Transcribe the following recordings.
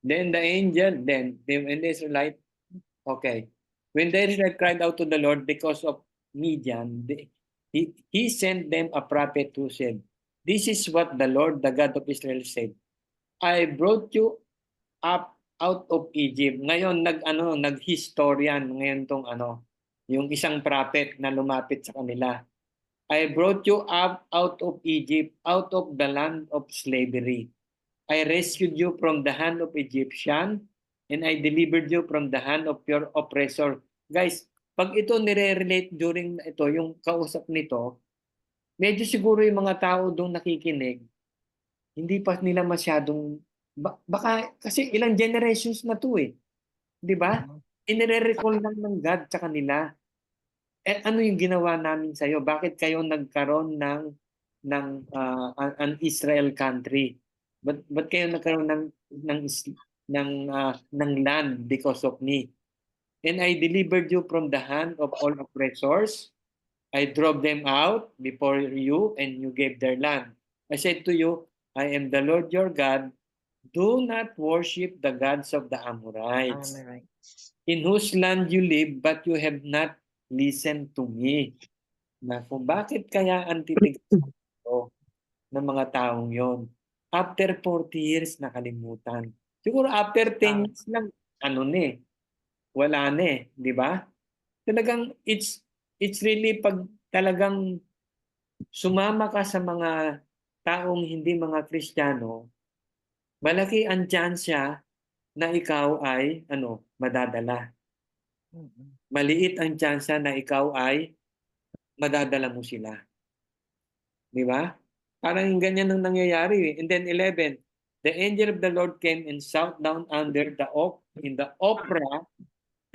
Then the angel, when the Israelite, okay. When the Israelite cried out to the Lord because of Midian, he sent them a prophet who said, "This is what the Lord, the God of Israel said, I brought you up out of Egypt." Ngayon nag-historian ngayon tong yung isang prophet na lumapit sa kanila. "I brought you up out of Egypt, out of the land of slavery. I rescued you from the hand of Egyptian, and I delivered you from the hand of your oppressor." Guys, pag ito nire-relate during ito, yung kausap nito, medyo siguro yung mga tao doon nakikinig, hindi pa nila masyadong, baka kasi ilang generations na to eh. Di ba? Inire-recall lang ng God sa kanila. Eh, ano yung ginawa namin sa'yo? Bakit kayo nagkaroon ng an Israel country? Ba't kayo nagkaroon ng land because of me? "And I delivered you from the hand of all oppressors. I drove them out before you, and you gave their land. I said to you, I am the Lord your God. Do not worship the gods of the Amorites, in whose land you live, but you have not listened to me." Naku, bakit kaya ang titig ng mga taong yon? After 40 years, nakalimutan. Siguro after 10 years lang, wala na eh, di ba? Talagang it's really pag talagang sumama ka sa mga taong hindi mga Kristiyano, malaki ang tyansa na ikaw ay madadala. Maliit ang tyansa na ikaw ay madadala mo sila. Di ba? Parang ganyan ang nangyayari. And then 11, "The angel of the Lord came and sat down under in the opera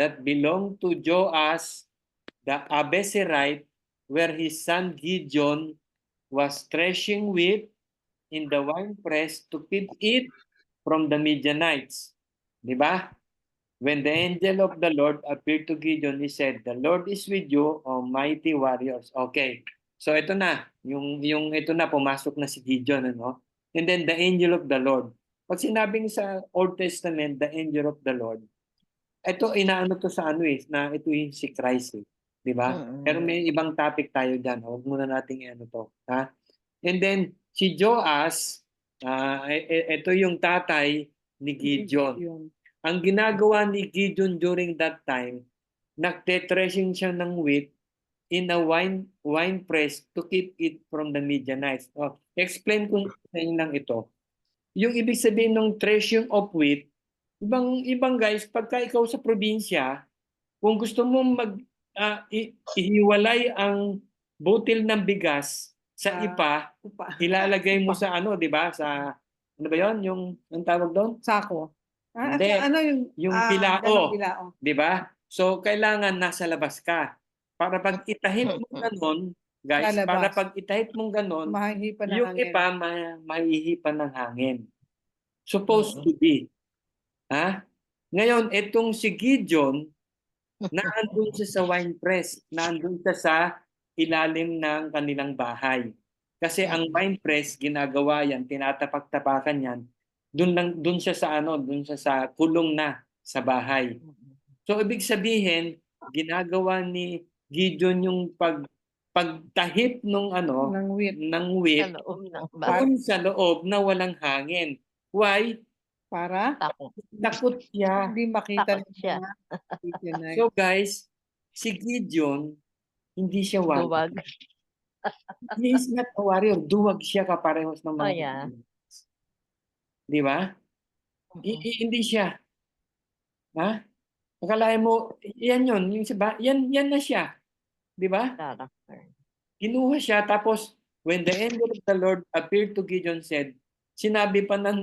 that belonged to Joas the Abiezrite, where his son Gideon was threshing wheat in the winepress to keep it from the Midianites." Di ba? "When the angel of the Lord appeared to Gideon, he said, The Lord is with you, O mighty warriors." Okay. So ito na, yung ito na, pumasok na si Gideon, ano? And then the angel of the Lord. Pag sinabing sa Old Testament, the angel of the Lord, ito inaano to sa na ito yung si Christ, eh. Di ba? Pero may ibang topic tayo diyan. Huwag muna nating to, ha? And then si Joas, ito yung tatay ni Gideon. Ang ginagawa ni Gideon during that time, nagte-threshing siya ng wheat in a wine press to keep it from the Midianites. Explain ko sa inyo lang ito. Yung ibig sabihin ng threshing of wheat, ibang guys, pagka ikaw sa probinsya, kung gusto mo ihiwalay ang butil ng bigas sa ipa, ilalagay mo sa di ba? Sa ano ba 'yon? Yung ang tawag doon? Sako. Hindi. Yung bilao, di ba? So kailangan nasa labas ka. Para pag itahip mo ganon, guys, para pag itahip mong ganon, yung ipa mahihipan ng hangin. Supposed to be. Ha? Ngayon, itong si Gideon, naandun siya sa wine press, naandun siya sa ilalim ng kanilang bahay. Kasi ang wine press, ginagawa yan, tinatapak-tapakan yan, dun siya sa kulong na sa bahay. So ibig sabihin, ginagawa ni Gideon yung pagtahip ng wheat doon sa loob na walang hangin. Why? Para Takot siya. hindi makita siya. So guys, si Gideon, hindi siya warrior. Duwag. He is not a warrior. Duwag siya kaparehos ng mga di ba? Hindi siya. Ha? Akalain mo, yan yun. Yung siba, yan na siya. Di ba? Kinuha siya, tapos when the angel of the Lord appeared to Gideon, sinabi pa na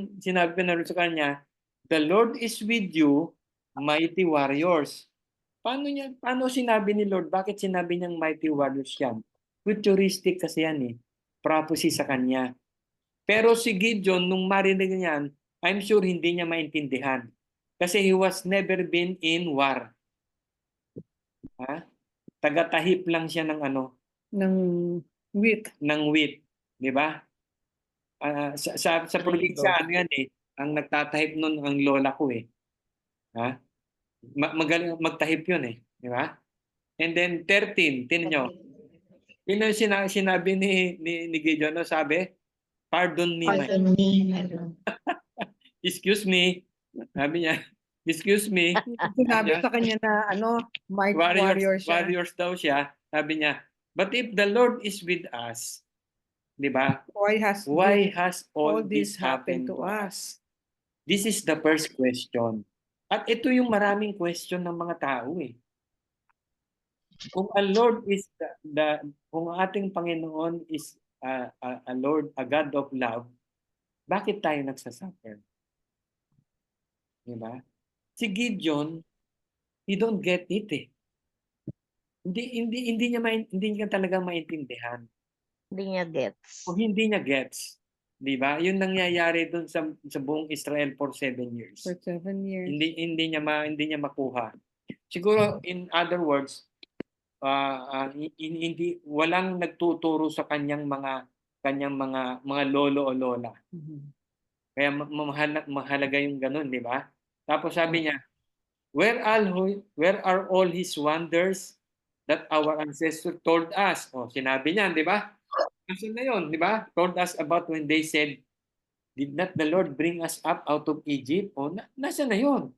sa kanya, "The Lord is with you, mighty warriors." Paano sinabi ni Lord? Bakit sinabi niyang mighty warriors yan? Futuristic kasi yan eh. Prophecy sa kanya. Pero si Gideon, nung marinig niyan, I'm sure hindi niya maintindihan. Kasi he was never been in war. Ha? Tagatahip lang siya ng ng wheat. Ng wheat. Di ba? Sa probinsya, ano yan eh, ang nagtatahip nun ang lola ko eh. Ha? Magaling magtahip yun eh. Di ba? And then 13, tinan nyo. Yun ang sinabi ni Gideon, no? Sabi, pardon me, my Pardon me, my Lord. excuse me. Sabi niya, excuse me. Sinabi sa kanya na might warrior siya. Warriors daw siya. Sabi niya, but if the Lord is with us, di ba? Why has all this happened to us? This is the first question. At ito yung maraming question ng mga tao eh. Kung ang Lord is kung ang ating Panginoon is a Lord, a God of love, bakit tayo nagsasuffer? Di ba? Si Gideon, he don't get it eh. Hindi niya talaga maintindihan. Hindi niya gets. Kung hindi niya gets, di ba? Yun nangyayari doon sa buong Israel for 7 years. For 7 years. Hindi niya makuha. Siguro in other words, hindi walang nagtuturo sa kanyang mga lolo o lola. Kaya mahalaga yung ganun, di ba? Tapos sabi niya, where are all his wonders that our ancestors told us? Oh, sinabi niya, di ba? Nasaan na yun, di ba? Told us about when they said, did not the Lord bring us up out of Egypt? O, nasa na yun?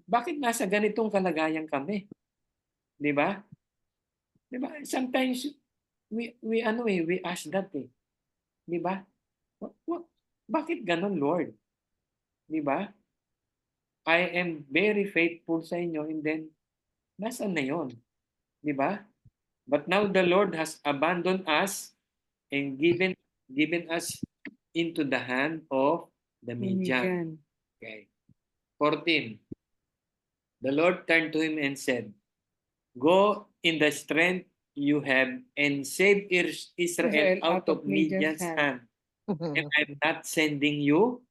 Bakit nasa ganitong kalagayan kami? Di ba? Di ba? Sometimes, we ask that eh. Di ba? Bakit ganun, Lord? Di ba? I am very faithful sa inyo and then, nasaan na yun? Di ba? But now the Lord has abandoned us and given us into the hand of the Midian. Okay. 14. The Lord turned to him and said, go in the strength you have and save Israel out of Midian's hand. And I'm not sending you.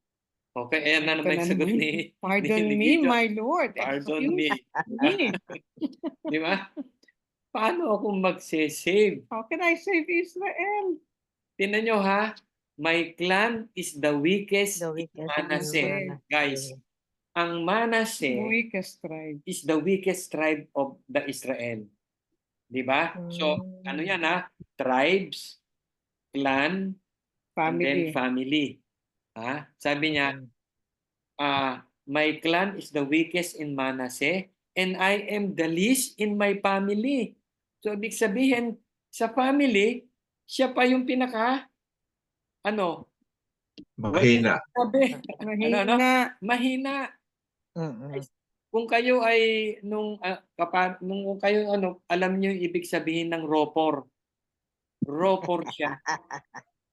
Okay, ayan na naman yung sagot ni Pardon me, Gideon. my Lord. Pardon me. Di ba? Paano ako magse-save? How can I save Israel? Tingnan nyo ha, my clan is the weakest, The weakest in Manasseh. in Guys, ang Manasseh Weakest tribe. is the weakest tribe of the Israel. Di ba? So, ano yan ha? Tribes, clan, and then family. Ha? Sabi niya, my clan is the weakest in Manasseh and I am the least in my family. So, ibig sabihin, sa family, siya pa yung pinaka, mahina. Sabi, mahina. Kung kayo ay nung kayo alam niyo yung ibig sabihin ng ropor. Ropor siya.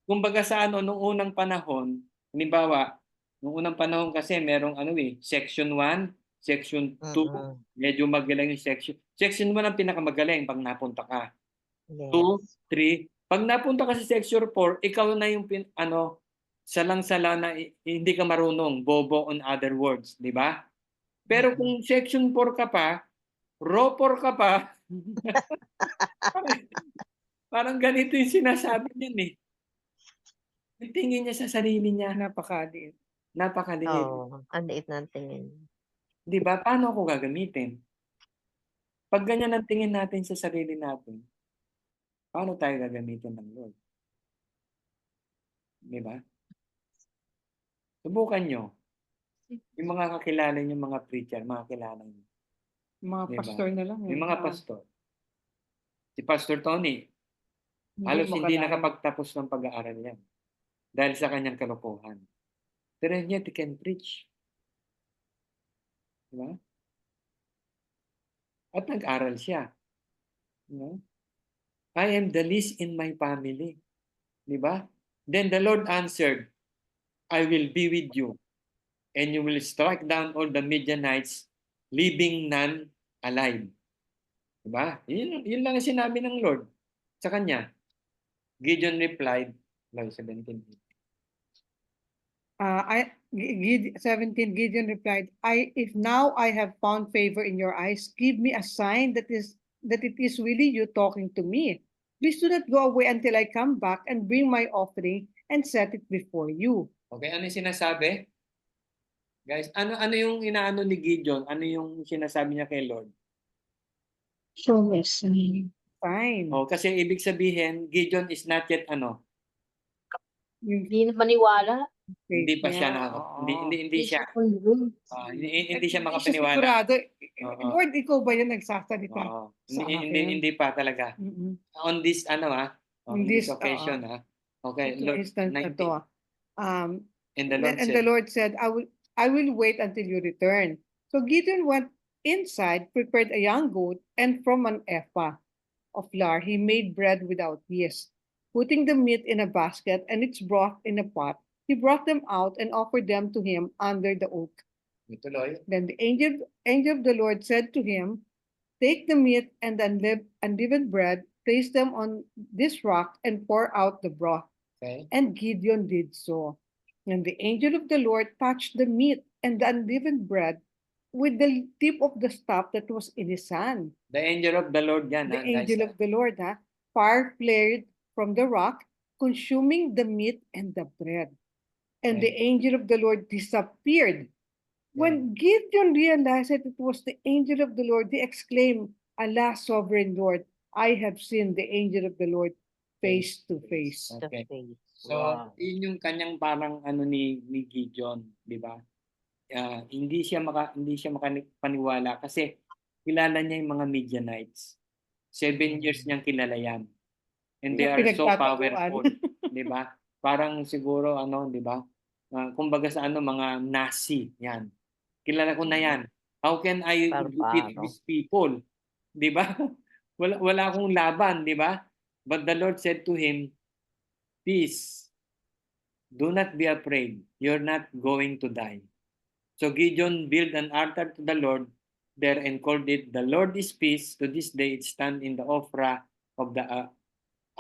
Kumbaga sa nung unang panahon, halimbawa, nung unang panahon kasi merong section 1, section 2, medyo magaling yung section. Section 1 ang pinakamagaling pag napunta ka. 2, 3, pag napunta ka sa section 4, ikaw na yung salang-sala na hindi ka marunong, bobo on other words, di ba? Pero kung section 4 ka pa, ropor ka pa, parang ganito yung sinasabi niyan eh. Yung tingin niya sa sarili niya, napakaliit. Ang liit ng tingin. Di ba? Paano ako gagamitin? Pag ganyan ang tingin natin sa sarili natin, paano tayo gagamitin ng Lord? Di ba? Subukan nyo. Yung mga kakilala nyo, mga preacher, mga kilala nyo. Mga pastor na lang. Yung mga pastor. Si Pastor Tony, halos hindi nakapagtapos ng pag-aaral yan. Dahil sa kanyang kalokohan. Pero yet he can preach. Diba? At nag-aral siya. Diba? I am the least in my family. Diba? Then the Lord answered, I will be with you, and you will strike down all the Midianites, leaving none alive. Diba? Yun lang ang sinabi ng Lord sa kanya. Gideon replied, 17. 17, Gideon replied, if now I have found favor in your eyes, give me a sign that it is really you talking to me. Please do not go away until I come back and bring my offering and set it before you. Okay, ano yung sinasabi? Guys, ano yung inaano ni Gideon? Ano yung sinasabi niya kay Lord? Show me a sign. Fine. Oh, kasi ibig sabihin, Gideon is not yet ano, Yung Hindi na maniwala. hindi faith pa siya niya, hindi siya hindi siya Hindi siya makapaniwala. sigurado. Oo. Lord, ikaw ba yan nagsasalita Oo. sa Hindi akin? hindi pa talaga. Mm-mm. On this In on this this, occasion Okay, ito Lord instance na 19. to. And the Lord And said, the Lord said, I will wait until you return. So Gideon went inside, prepared a young goat, and from an ephah of flour, he made bread without yeast. Putting the meat in a basket and its broth in a pot, he brought them out and offered them to him under the oak. ituloy. Then the angel of the Lord said to him, take the meat and the unleavened bread, place them on this rock, and pour out the broth. Okay. And Gideon did so. And the angel of the Lord touched the meat and the unleavened bread with the tip of the staff that was in his hand. The angel of the Lord yan, The guys. angel of the Lord, fire flared from the rock, consuming the meat and the bread. And the angel of the Lord disappeared. When Gideon realized that it was the angel of the Lord, he exclaimed, Alas, sovereign Lord, I have seen the angel of the Lord face to face. Okay. face. So, yun yung kanyang parang ano ni Gideon, di ba? Hindi siya makapaniwala kasi kilala niya yung mga Midianites. 7 years niyang kilala yan. And they are so Pinagtataguan. powerful, di ba? Parang siguro di ba? Kumbaga sa mga Nazi, yan. Kilala ko na yan. How can I defeat Barbaro. these people? Di ba? Wala akong laban, di ba? But the Lord said to him, peace. Do not be afraid. You're not going to die. So Gideon built an altar to the Lord there and called it, The Lord is Peace. To this day it stands in the Ophrah of the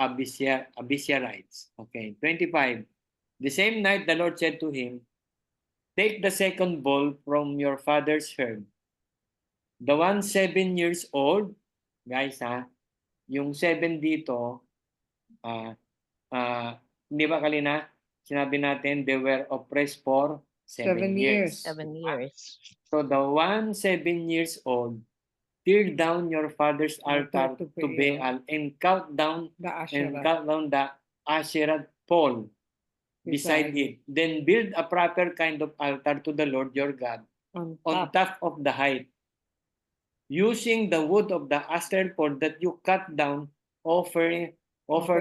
Abiezrites. Okay, 25. The same night the Lord said to him, take the second bull from your father's herd, the one 7 years old, guys yung 7 dito, di ba kanina, sinabi natin they were oppressed for 7 years. 7 years. So the one 7 years old, tear down your father's altar to Baal and cut down the Asherah pole beside it. Then build a proper kind of altar to the Lord your God on top of the height. Using the wood of the Asherah pole that you cut down, offer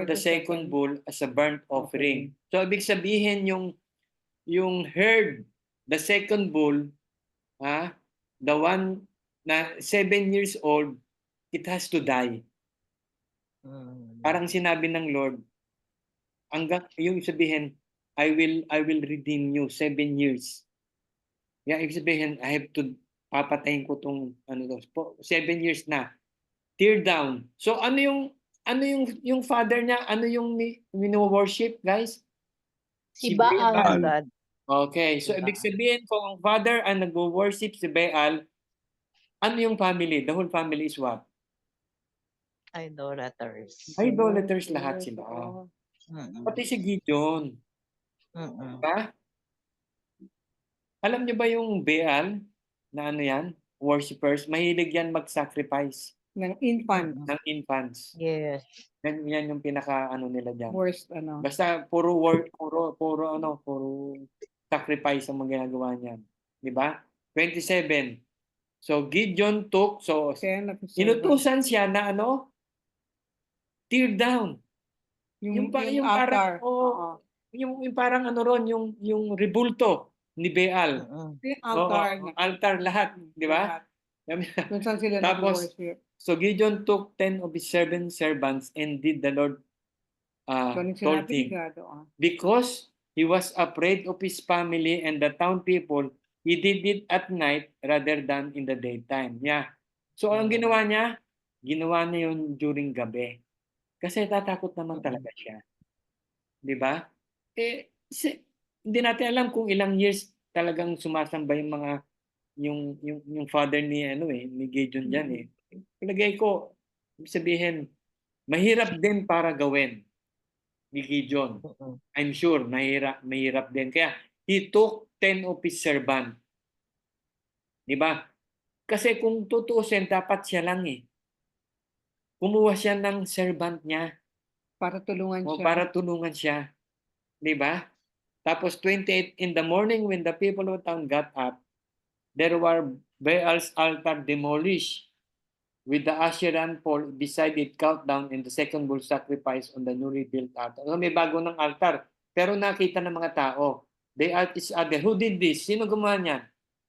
the second bull as a burnt offering. So ibig sabihin yung herd, the second bull, the one na 7 years old, it has to die. Parang sinabi ng Lord, yung sabihin, I will redeem you 7 years. Ibig sabihin, I have to papatayin ko tong 7 years na. Tear down. So ano yung father niya, ano yung mino-worship, guys? Si Baal. God. Okay, so ibig sabihin kung ang father ang nag-worship si Baal, ano yung family? The whole family is what? Idolaters. Idolaters lahat sila. Pati si Gideon. Diba? Alam niyo ba yung Baal na yan? Worshippers, mahilig yan mag-sacrifice. Ng infant. Ng infants. Yes. Yan yung pinaka nila dyan. Worst Basta puro sacrifice ang mga ginagawa niyan. Di ba? 27. So Gideon took, inutusan siya na tear down. Yung altar. Yung parang yung rebulto ni Baal. Altar lahat, di ba? Kung saan sila nag-worship. So Gideon took 10 of his servants and did the Lord told him. Because he was afraid of his family and the town people, he did it at night rather than in the daytime. Yeah. So ang ginawa niya? Ginawa niya yun during gabi. Kasi tatakot naman talaga siya. Di ba? Hindi natin alam kung ilang years talagang sumasamba yung father ni Gideon diyan eh. Palagay ko, sabihin, mahirap din para gawin. ni Gideon. Mm-mm. I'm sure mahirap din. Kaya he took 10 of his servant. Di ba? Kasi kung tutuusin, dapat siya lang eh. Kumuha siya ng servant niya Para tulungan o siya. para tulungan siya. Di ba? Tapos 28, in the morning when the people of the town got up, there were Baal's altar demolished with the Asheran pole beside it cut down and the second bull sacrifice on the newly built altar. So, may bago ng altar. Pero nakita ng mga tao. They asked each other, who did this? Sino gumawa niyan?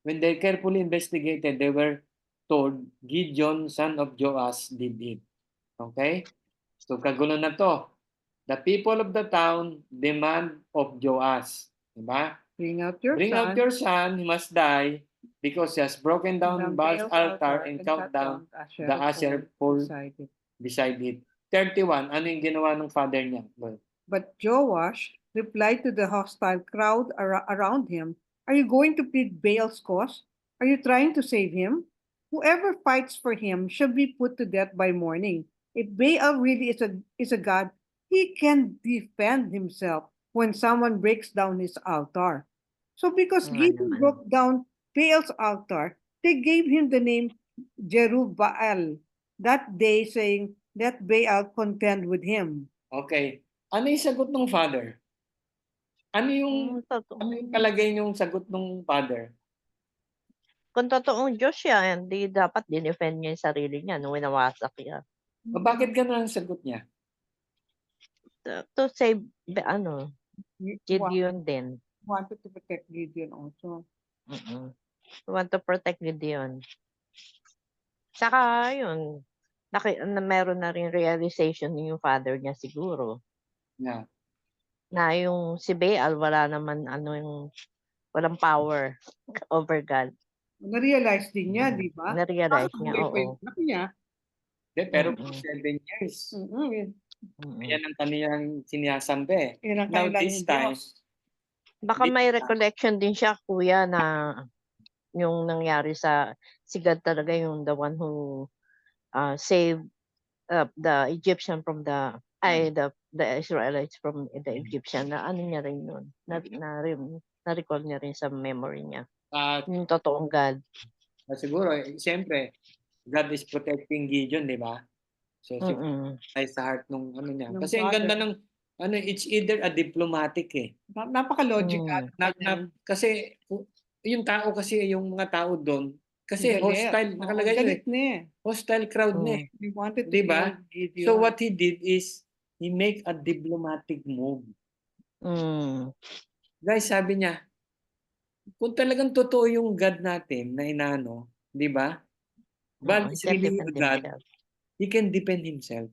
When they carefully investigated, they were told, Gideon, son of Joash, did it. Okay? So kagulo na to. The people of the town demand of Joash. Diba? Bring out your Bring out son. your son, he must die, because he has broken down Baal's altar and cut cut down the the Asher pole beside it. beside it. 31, ano yung ginawa ng father niya? Well, But Joash replied to the hostile crowd around him, "Are you going to plead Baal's cause? Are you trying to save him? Whoever fights for him shall be put to death by morning. If Baal really is a god, he can defend himself when someone breaks down his altar." So because Nga Gideon naman. broke down Baal's altar, they gave him the name Jerubbaal that day, saying, "Let Baal contend with him." okay. Ano yung sagot ng father? Ano yung, Totoo. ano yung palagay niyong sagot ng father? Kung totoong Diyos siya, hindi dapat dinefend niya yung sarili niya nung winawasak niya. O bakit gano'n ang sagot niya? To save, He Gideon din. wanted to protect Gideon also. Mm-mm. Want to protect Gideon. Saka yun, meron na rin realization yung father niya siguro Yeah. na yung si Baal wala naman walang power over God. Na-realize din niya, di ba? Na-realize niya, Nakakabuli pa oo. yung anak niya. Pero Mm-mm. 7 years. Mm-mm. Yan ang kaniyang sinasambi. Yan ang Now kanilang this time, Diyos. Baka This may time, recollection din siya, kuya, na yung nangyari si God talaga yung the one who saved the Egyptian from the Israelites from the Egyptian, na ano niya rin yun, na-recall niya rin sa memory niya. Yung totoong God. siguro, siyempre, God is protecting Gideon, di ba? So, siguro, Mm-mm. ay sa heart nung ano niya. Ng Kasi ang ganda father. ng, it's either a diplomatic eh. Napaka-logical. Kasi, yung tao kasi, yung mga tao doon, kasi hostile, nakalagay yun eh. Galit na eh. Hostile crowd na eh. They wanted to Di ba? kill Gideon. So, what he did is, he make a diplomatic move. Guys, sabi niya, kung talagang totoo yung God natin na inaano, di ba? God is really a God. He can defend himself.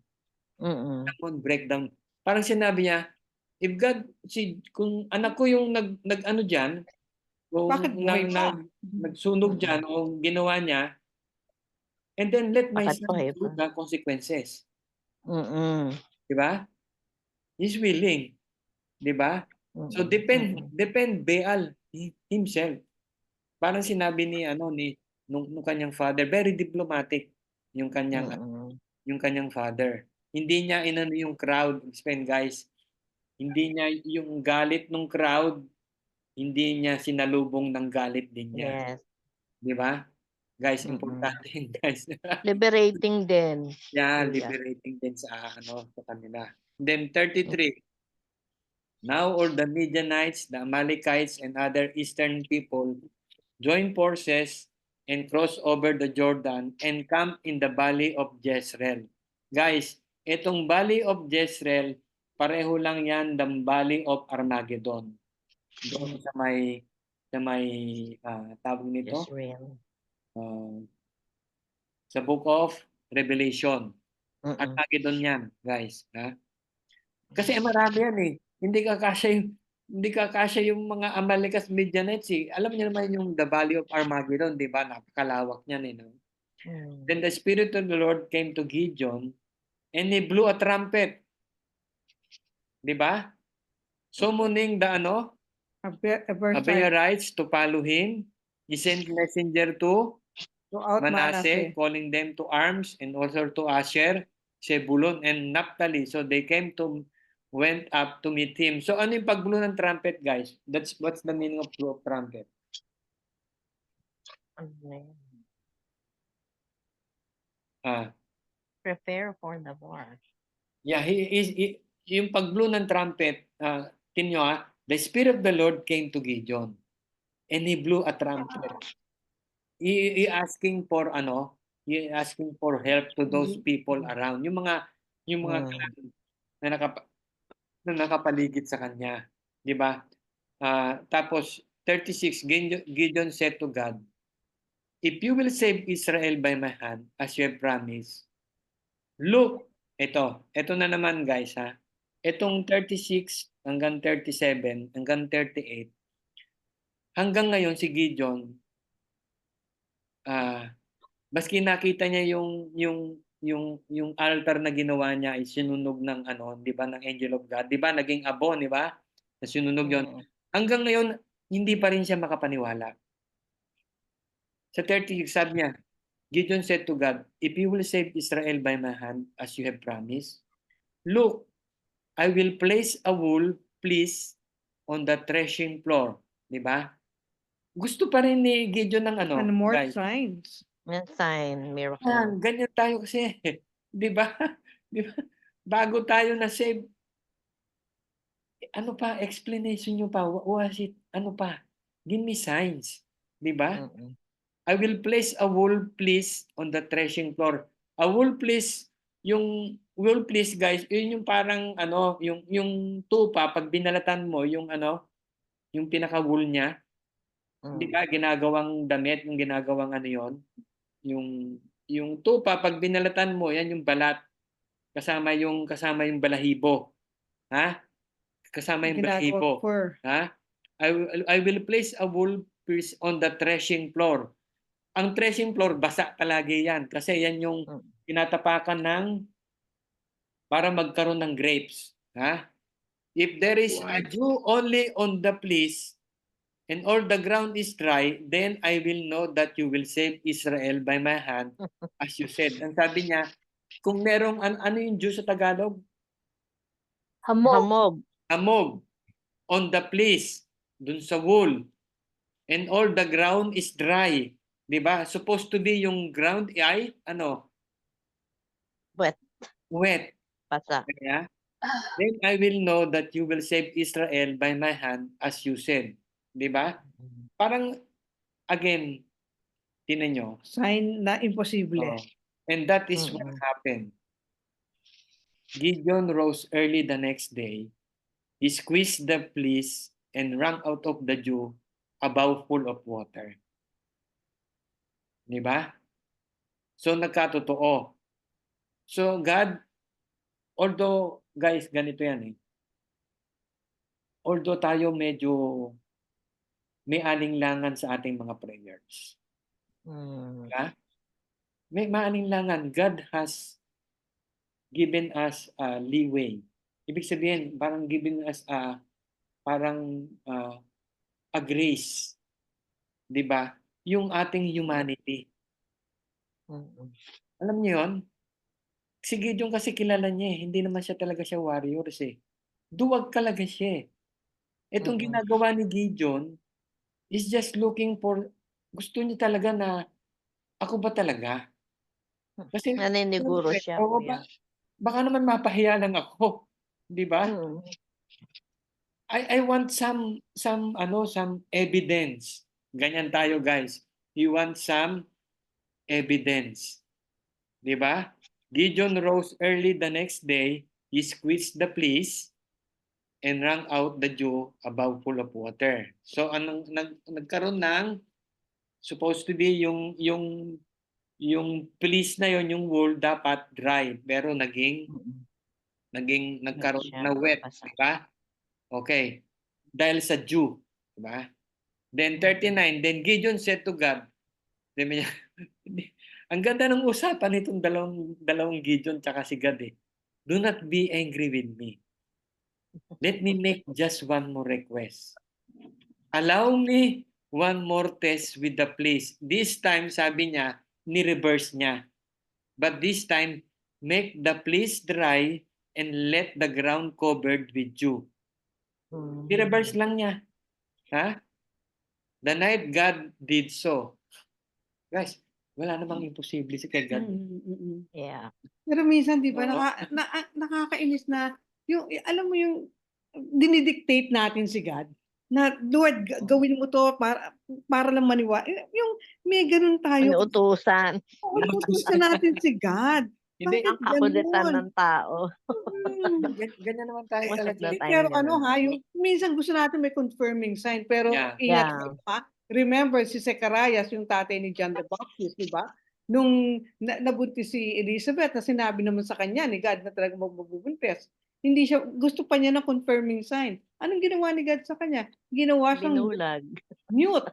Someone breakdown. Parang sinabi niya, if God, kung anak ko yung nag-ano dyan, kung Bakit buhay pa? nagsunog dyan o ginawa niya, and then let my Bakit son buhay do pa? the consequences. Mm-mm. Di ba? He's willing. Di ba? So depend Baal himself. Parang sinabi ni nung kanyang father, very diplomatic yung kanyang father. Hindi niya inano yung crowd, explain guys. Hindi niya yung galit ng crowd, hindi niya sinalubong ng galit din niya. Yes. Di ba? Guys, importante yun, guys. Liberating din. Yeah, Kuya. liberating din sa kanila. Then 33. Now all the Midianites, the Amalekites, and other eastern people join forces and cross over the Jordan and camp in the valley of Jezreel. Guys, itong valley of Jezreel, pareho lang yan ng valley of Armageddon. Doon sa may tawag nito? Jezreel. Sa Book of Revelation. Armageddon yan, guys. Ha? Kasi marami yan eh. Hindi kakasya yung mga Amalekas Midianites eh. Alam niyo naman yung the Valley of Armageddon, di ba? Napakalawak niyan eh. No? Then the Spirit of the Lord came to Gideon and he blew a trumpet. Di ba? Summoning the Abeyarites to follow him. He sent messenger to Manasseh, calling them to arms, and also to Asher, Zebulun, and Naphtali. So they came to went up to meet him. So ano yung pag-blow ng trumpet, guys? What's the meaning of blow of trumpet? Ano na yun? Ah, Prepare for the war. yeah, yung pag-blow ng trumpet, the Spirit of the Lord came to Gideon and he blew a trumpet. He asking for help to those people around. Yung mga clan na nakapaligid sa kanya, 'di ba? Tapos 36, Gideon said to God, "If you will save Israel by my hand, as you have promised, look," ito na naman, guys, ha. Itong 36 hanggang 37 hanggang 38, hanggang ngayon si Gideon, maski nakita niya yung altar na ginawa niya ay sinunog ng 'di ba, ng angel of God, 'di ba, naging abo, 'di ba? Na sinunog yon. Hanggang ngayon hindi pa rin siya makapaniwala. Sa 36 sabi niya, Gideon said to God, "If you will save Israel by my hand as you have promised, look, I will place a wool fleece on the threshing floor." 'Di ba? Gusto pa rin ni Gideon ng And more guys. signs. Yan sign, miracle. Ganyan tayo kasi, 'di ba? 'Di ba? Bago tayo na-save, ano pa, explanation niyo pa, was it, ano pa, give me signs, 'di ba? I will place a wool fleece on the threshing floor. A wool fleece, yung wool fleece, guys, yun yung parang yung tupa pag binalatan mo yung yung pinaka-wool niya, 'di ba? Ginagawang damit, yung ginagawang yon, yung tupa pag binalatan mo, yan yung balat kasama yung balahibo, ha? Kasama yung Ginagawa balahibo, for. ha? I will place a wool fleece on the threshing floor. Ang threshing floor basa palagi yan kasi yan yung tinatapakan para magkaroon ng grapes, ha? If there is a dew only on the fleece and all the ground is dry, then I will know that you will save Israel by my hand, as you said. Ang sabi niya, kung merong ano yung dew sa Tagalog? Hamog. Amog on the fleece, dun sa wool, and all the ground is dry. 'Di ba? Supposed to be yung ground ay Wet. wet. Basa. Kaya, then I will know that you will save Israel by my hand, as you said. 'Di ba? Parang, again, tingnan nyo. Sign na imposible. And that is what happened. Gideon rose early the next day. He squeezed the fleece and wrung out of the dew a bowl full of water. Di ba? So, nagkatotoo. So, God, although, guys, ganito yan eh. Although tayo medyo may alinlangan sa ating mga prayers. Diba? May maalinlangan. God has given us leeway. Ibig sabihin, parang giving us a grace. 'Di ba? Yung ating humanity. Alam niyo 'yon? Si Gideon kasi kilala niya eh. Hindi naman talaga siya warriors eh. Duwag talaga siya eh. Itong ginagawa ni Gideon is just looking for, gusto niya talaga na, ako ba talaga? Kasi naniniguro siya, kuya. Baka naman mapahiya lang ako, 'di ba? I want some evidence. Ganyan tayo, guys. You want some evidence. 'Di ba? Gideon rose early the next day, he squeezed the fleece and wrung out the dew a bowl full of water. So anong nagkaroon ng, supposed to be yung fleece na yon, yung wool dapat dry, pero nagkaroon na wet, di ba? Okay. Dahil sa dew, di ba? Then 39, then Gideon said to God, sabi niya, ang ganda ng usapan nitong dalawang Gideon tsaka si God eh. Do not be angry with me. Let me make just one more request. Allow me one more test with the fleece. This time, sabi niya, ni-reverse niya. But this time, make the fleece dry and let the ground covered with dew. Mm. I-reverse lang niya. Ha? The night God did so. Guys, wala namang imposible si kay God. Yeah. Pero minsan 'di ba Oo. nakakainis na yung alam mo yung dinidictate natin si God na, "Lord, gawin mo 'to para lang yung may gano'n tayo. Ano utusan? Utusan natin si God. Hindi, Bakit Ang kakulitan gano'n? ng tao. ganyan naman tayo Most of talaga. the time. Pero ganun. yung minsan gusto natin may confirming sign, pero Yeah. ingat Yeah. kayo remember si Zacharias, yung tatay ni John the Baptist, 'di ba? Nung nabuntis si Elizabeth na sinabi naman sa kanya ni God na talagang magbubuntis. Hindi siya gusto pa niya ng confirming sign. Anong ginawa ni God sa kanya? Ginawa siyang Binulag. mute.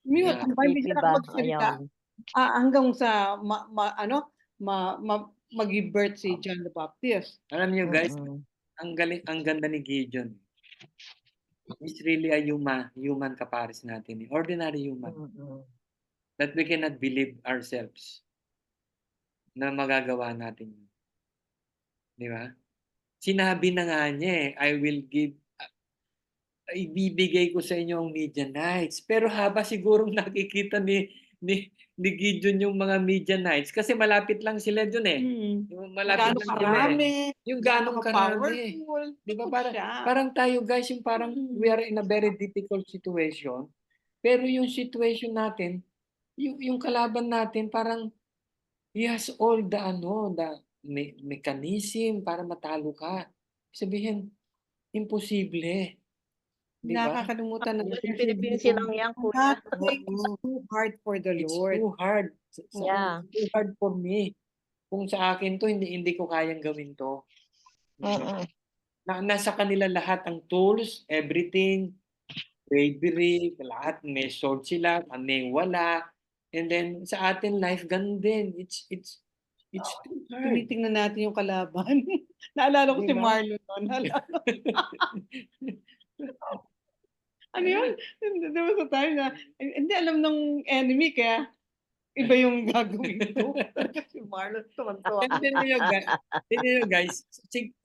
Mute, Yeah. 'di ba? Hindi siya Titiba. nakapagsalita. Ayun. Hanggang sa mag-give birth si John the Baptist. Alam niyo guys, Mm-mm. ang ganda ni Gideon. He's really a human kapares natin. Ordinary human. Mm-mm. That we cannot believe ourselves na magagawa natin yun. Di ba? Sinabi na nga niya I will give, ibibigay ko sa inyo ang Midianites. Pero haba sigurong nakikita ni Gideon yung mga Midianites kasi malapit lang sila dun eh. Yung malapit Gaano lang sila eh. karami, Yung gaano ganong karami. ka-powerful. Di ba? Siya. Parang tayo guys, yung parang we are in a very difficult situation. Pero yung situation natin, yung kalaban natin parang he has all the mechanism para matalo ka. Sabihin, imposible. Di ba? Nakakalimutan Yung natin. Philippines lang yan, kuya. Nothing is too hard for the It's Lord. too hard. Yeah. It's too hard for me. Kung sa akin to, hindi ko kayang gawin to. Mm-mm. Nasa kanila lahat ang tools, everything, bravery, lahat may sword sila, may wala. And then sa atin life ganun din. It's too hard. Tinitingnan natin yung kalaban. Naalala ko Di si ba? Marlon noon. Ano yun? Di ba sa time na, hindi alam ng enemy kaya iba yung gagawin ko. Si Marlon, tuwan-tuwa. And then you guys,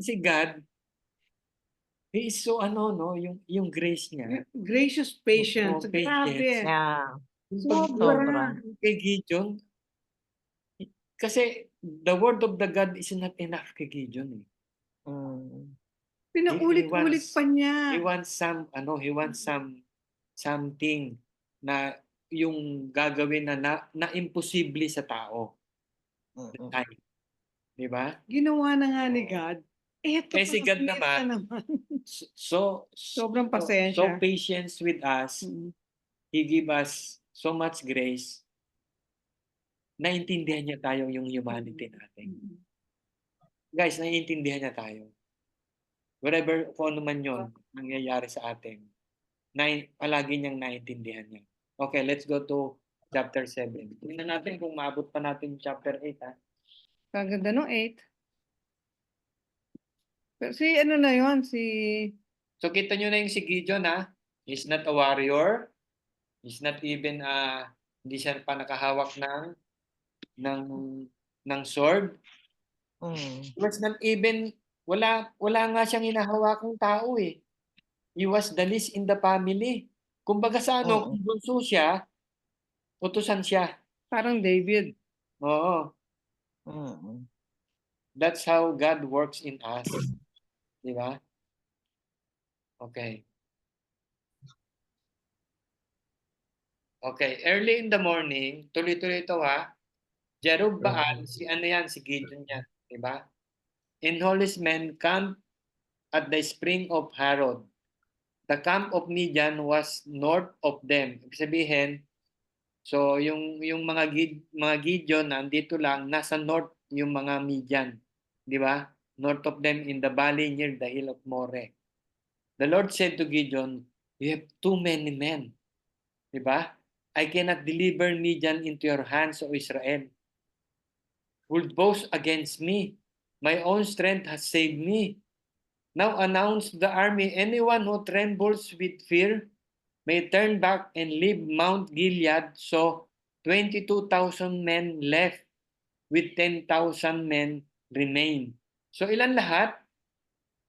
si God, He is so yung grace niya. Gracious patience. So patient. Grabe. Yeah. Sobra. Kay Gideon, kasi the word of the God is not enough kay Gideon eh. Mm. Pinaulit-ulit pa niya. He wants something na yung gagawin na imposible sa tao. Mm-mm. Di ba? Ginawa na nga ni God. Eto Eh si God pa naman, so sobrang pasensya. patience with us. He give us so much grace. Naintindihan niya tayo yung humanity natin. Guys, naiintindihan niya tayo. Whatever, kung ano man yun, nangyayari sa atin, palagi niyang naintindihan niya. Okay, let's go to chapter 7. Tingnan natin kung maabot pa natin chapter 8, ha? Kaganda no 8. Pero si ano na yon So kita nyo na yung si Gideon, ha? He's not a warrior. He's not even, hindi siya pa nakahawak ng sword. He was not even, wala nga siyang hinahawakang tao eh. He was the least in the family. Kumbaga sa kung bunso siya, utusan siya. parang David. Oo. That's how God works in us. Di ba? Okay. Okay, early in the morning, tuloy-tuloy ito ha. Jerubbaal, si Gideon yan, di ba? And his men camped at the spring of Harod. The camp of Midian was north of them. Ibig sabihin, so yung mga Gideon nandito lang, nasa north yung mga Midian, di ba? North of them in the valley near the hill of More. The Lord said to Gideon, "You have too many men." Di ba? I cannot deliver Midian into your hands, O Israel. Would boast against me. My own strength has saved me. Now announce the army, anyone who trembles with fear may turn back and leave Mount Gilead. So 22,000 men left, with 10,000 men remain. So ilan lahat?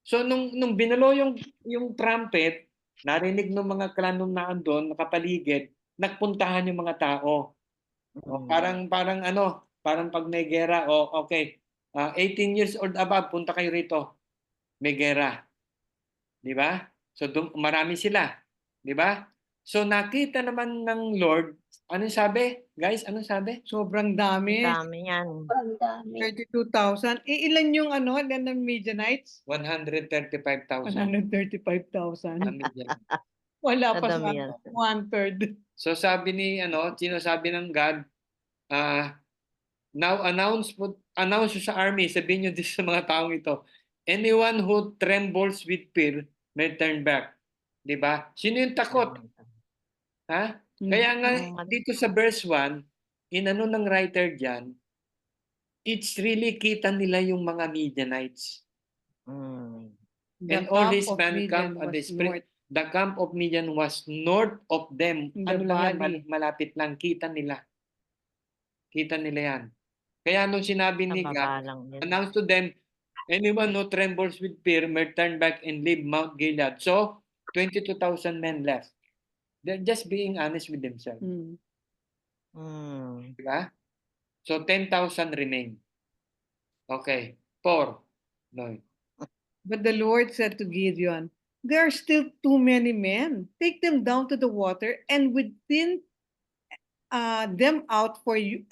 So nung binulo yung trumpet, narinig ng mga clan nung naandun, nakapaligid, nagpuntahan yung mga tao. O, parang ano, parang pag may gera, o okay, 18 years old above, punta kayo rito. May gera. Di ba? So marami sila. Di ba? So nakita naman ng Lord, anong sabi? Guys, anong sabi? Sobrang Ang dami. dami yan. Ang dami. 32,000. Ilan yung ilan ng Midianites? 135,000. 135,000. Midian. Wala pa Madami sa yan. 1/3. So sabi ni sinasabi ng God, now announce nyo sa army, sabihin nyo din sa mga taong ito, anyone who trembles with fear may turn back. 'Di ba? Sino yung takot? Ha? Kaya nga dito sa verse 1, inano ng writer diyan, it's really kita nila yung mga Midianites. And all his men camp at the spring. The camp of Midian was north of them. In the Ano lang yan, valley. malapit lang. Kita nila. Kita nila yan. Kaya nung sinabi ni God, announce to them, anyone who trembles with fear may turn back and leave Mount Gilead. So, 22,000 men left. They're just being honest with themselves. Diba? So, 10,000 remain. Okay. 4. No. But the Lord said to Gideon, there are still too many men. Take them down to the water and within them out for you,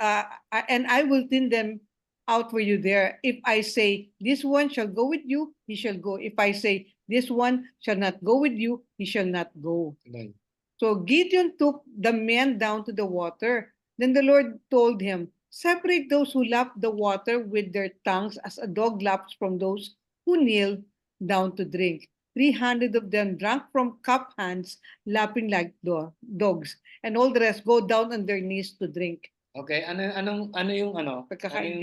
and I will thin them out for you there. If I say, this one shall go with you, he shall go. If I say, this one shall not go with you, he shall not go. Okay. So Gideon took the men down to the water. Then the Lord told him, separate those who lap the water with their tongues as a dog laps from those who kneel down to drink. 300 of them drank from cup hands, lapping like dogs, and all the rest go down on their knees to drink. Okay, ano yung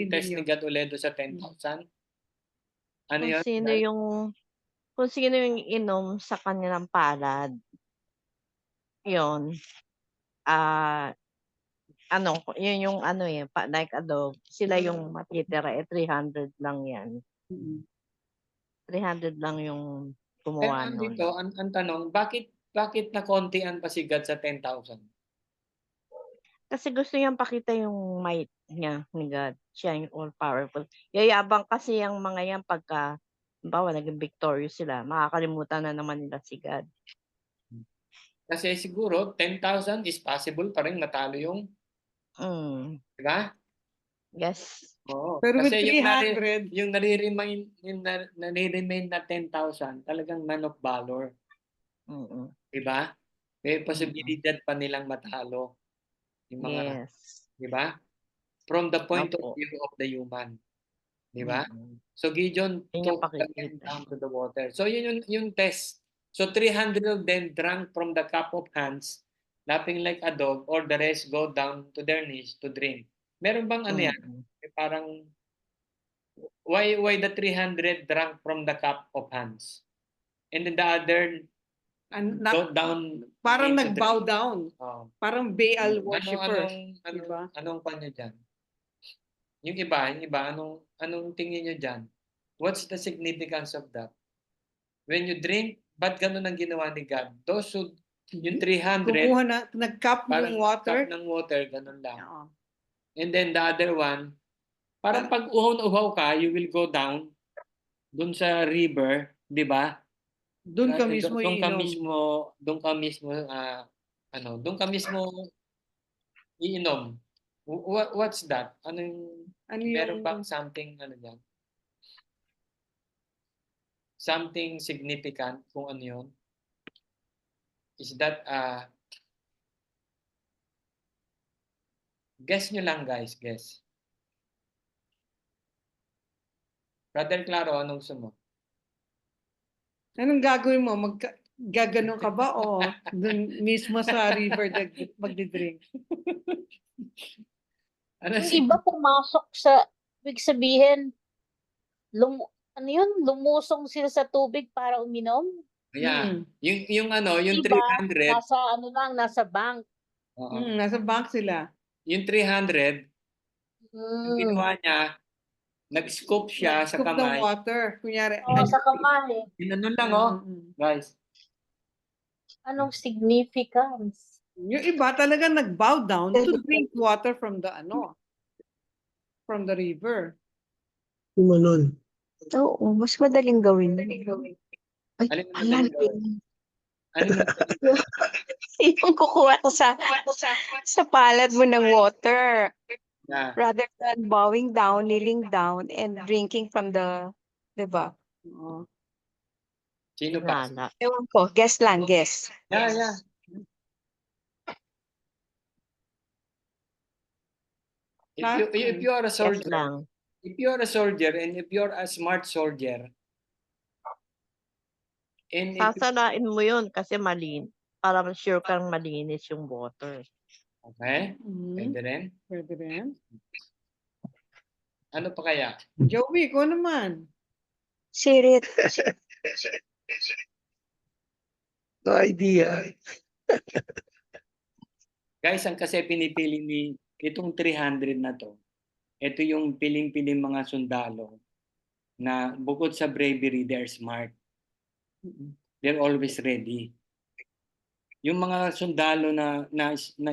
test ni God ulit sa 10,000? Ano yun? Kung sino yung inom sa kanilang palad. Yun. Yun yung like a dog. Sila yung matitira, 300 lang yan. 300 lang yung gumawa nun. Dito, ang tanong, bakit nakontian pa si God sa 10,000? Kasi gusto niyang pakita yung might niya ni God. Siya yung all-powerful. Yayabang kasi yung mga yan pagka, bawa naging victorious sila, makakalimutan na naman nila si God. Kasi siguro, 10,000 is possible pa rin matalo yung, di ba? Yes. Oo. Pero with Kasi 300, yung nare-remain na 10,000, talagang man of valor. Di ba? May posibilidad pa nilang matalo. Yung mga, di ba? From the point of view of the human. Di ba? So Gideon took the men down to the water. So yun yung test. So 300 of them drank from the cup of hands, lapping like a dog, or the rest go down to their knees to drink. Meron bang ano yan? Parang, why the 300 drank from the cup of hands? And then the other go down. Parang nag-bow down. Parang Baal worshiper. Anong kanya dyan? Yung iba, anong tingin nyo dyan? What's the significance of that? When you drink, ba't ganun ang ginawa ni God? Those who, yung 300, kumuha na, nag-cup ng water. Cup ng water, ganun lang. And then the other one, parang pag uhaw ka, you will go down dun sa river, di ba? Doon ka mismo iinom. What's that? Meron bang something dyan? Something significant kung ano yun? Is that guess nyo lang guys, guess. Brother Claro, anong gusto mo? Anong gagawin mo? Gaganon ka ba o dun mismo sa river magdi-drink? Yung iba pumasok sa, ibig sabihin, lumusong sila sa tubig para uminom. Yeah. Yung 300. Nasa bank. Nasa bank sila. Yung 300, yung ginawa niya, Nag-scoop siya sa Scoop the kamay. water. Kunyari, Oo, sa kamay. Inano lang, oh. Guys. Anong significance? Yung iba talaga nag-bow down to drink water from the from the river. Tumalon. Oo, mas madaling gawin yun. Ay, Alin ang ala, madaling gawin? Ano yung madaling gawin? yung kukuha ka sa palad mo ng water. Na, Rather than bowing down, kneeling down, and drinking from the, di ba? Oo. sino pa? Lala. Ewan ko, guess lang, guess. Yeah. If you are a Guess soldier, lang. if you are a soldier and if you are a smart soldier, and if Sasanain mo yun kasi para sure kang malinis yung water. okay, Mhm. pwede rin. Pwede rin. Ano pa kaya? Joey, ko naman. Sirit. No idea. Guys, ang kasi pinipili ni itong 300 na to, ito yung piling-piling mga sundalo na bukod sa bravery, they're smart. They're always ready. Yung mga sundalo na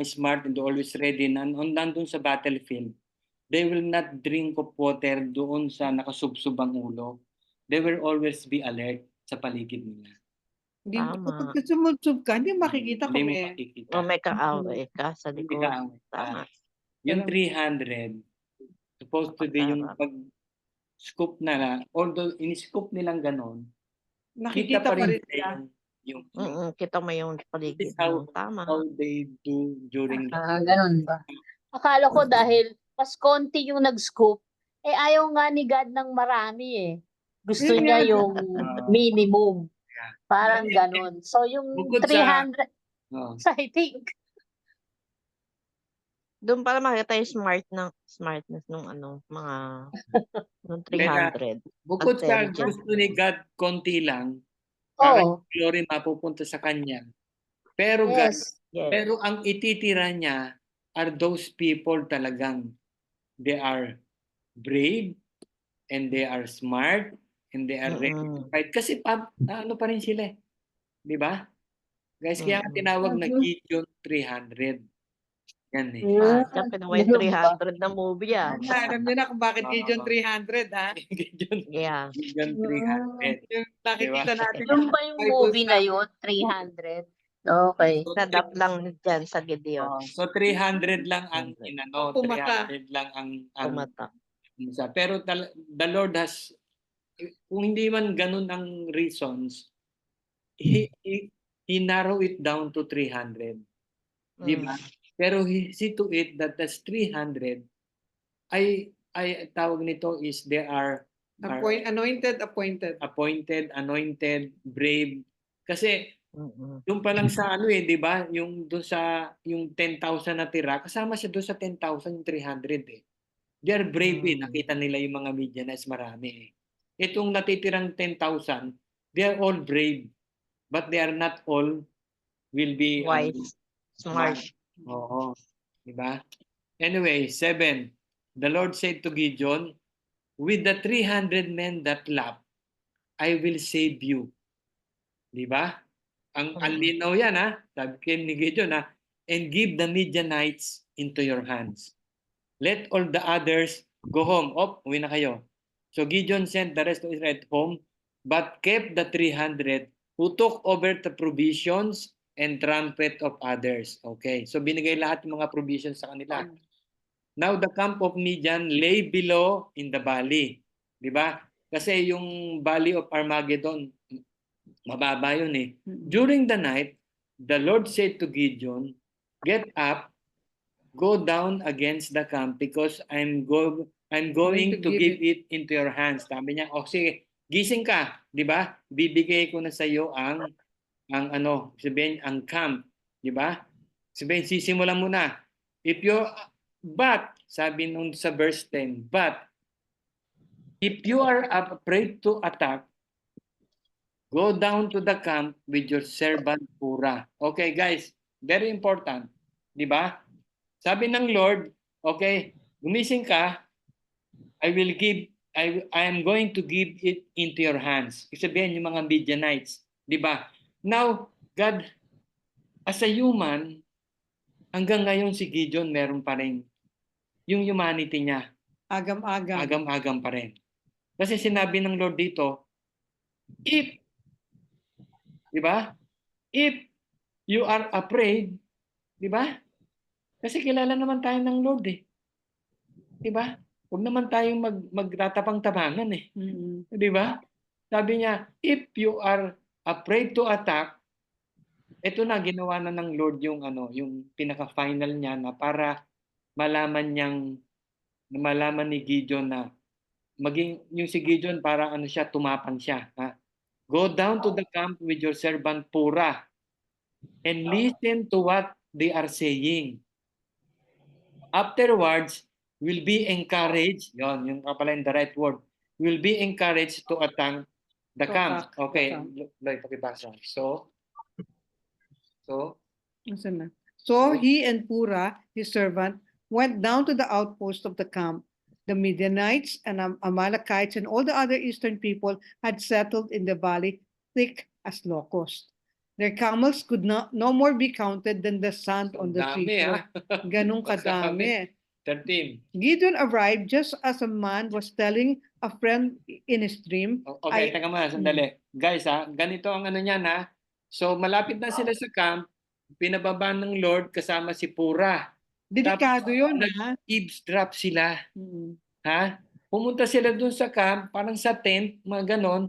smart and always ready, nandun sa battlefield, they will not drink of water doon sa nakasubsubang ulo. They will always be alert sa paligid nila. Hindi, Tama. kapag sumutsub ka, hindi makikita Hindi kung mo may makikita. O may kaaway ka sa Hindi likod. ka Tama. Yung 300, supposed to be yung Masarap. pag-scoop na, although in-scoop nilang ganon, nakikita pa rin nila nila. yung Kita mo yung paligid This is how- mo. Tama. how they do during the Ganun ba? Akala ko dahil mas konti yung nag-scoop, ayaw nga ni God ng marami eh. Gusto Yun niya nga. yung minimum. Yeah. Parang ganun. So yung Bukod sa- 300, Oh. I think, Doon para makita yung smartness ng mga nung 300. Bukod sa Intelligent. gusto ni God, konti lang, para oh, yung glory mapupunta sa Kanya. Pero God, yes. Yes. pero ang ititira niya are those people talagang they are brave and they are smart and they are ready to fight. Kasi ano pa rin sila eh. Di ba? Guys, kaya nga tinawag na Gideon 300. Yan eh. Siyempre naman yung 300 na movie Alam niyo na kung bakit Gideon 300, ha? Gideon Yeah. 300. Yung nakikita natin. Yung ba yung movie na yun? 300? Okay. Nadap lang dyan sa Gideon. So 300 lang ang 300. inano, Pumata. 300 lang ang Tumata. pero the Lord has, kung hindi man ganun ang reasons, he narrow it down to 300. Di ba? Pero he see to it that that's 300 ay tawag nito is they are Anointed. appointed, anointed, brave. Kasi yung pa lang sa di ba? Yung doon sa yung 10,000 na tira, kasama siya doon sa 10,000 yung 300 eh. They are brave eh. Nakita nila yung mga media na marami eh. Itong natitirang 10,000, they are all brave. But they are not all will be Wise. Smart. Oo. Diba? Anyway, 7. The Lord said to Gideon, with the 300 men that laugh, I will save you. Diba? Ang linaw yan ha. Sabi ni Gideon ha. And give the Midianites into your hands. Let all the others go home. Uwi na kayo. So Gideon sent the rest of Israel home, but kept the 300 who took over the provisions and trumpet of others. Okay. So binigay lahat ng mga provisions sa kanila. Now the camp of Midian lay below in the valley. Di ba? Kasi yung Valley of Armageddon, mababa yun eh. During the night, the Lord said to Gideon, get up, go down against the camp because I'm going to give it into your hands. Sabi niya, sige, gising ka, di ba? Bibigay ko na sa iyo ang sabihin, ang camp, di ba? Sabihin, sisimulan mo na. But, sabi nung sa verse 10, but, if you are afraid to attack, go down to the camp with your servant Purah. Okay, guys, very important. Di ba? Sabi ng Lord, okay, gumising ka, I will give I am going to give it into your hands. Ibig sabihin, yung mga Midianites. Di ba? Now, God, as a human, hanggang ngayon si Gideon meron pa rin yung humanity niya. Agam-agam. Agam-agam pa rin. Kasi sinabi ng Lord dito, if, di ba? If you are afraid, di ba? Kasi kilala naman tayo ng Lord eh. Di ba? Huwag naman tayong magtatapang-tapangan eh. Mm. Di ba? Sabi niya, if you are afraid to attack, ito na ginawa na ng Lord yung yung pinaka-final niya na para malaman ni Gideon na maging yung si Gideon para siya, tumapang siya, ha? Go down to the camp with your servant Purah and listen to what they are saying. Afterwards, will be encouraged, yung pala yung the right word, will be encouraged to attack the To camp. attack the Okay, camp. pakibasa. So, Asan na? So he and Purah, his servant, went down to the outpost of the camp. The Midianites and Amalekites and all the other eastern people had settled in the valley thick as locusts. Their camels could no more be counted than the sand on the dami seashore. ha. Ganun kadami. 13. Gideon arrived just as a man was telling a friend in his dream. Okay, teka muna, sandali. Guys ha, ganito ang niya na. So malapit na sila sa camp, pinababa ng Lord kasama si Purah. Delikado yun, ha? Eavesdrop sila. Mm. Ha? Pumunta sila dun sa camp, parang sa tent, mga ganon.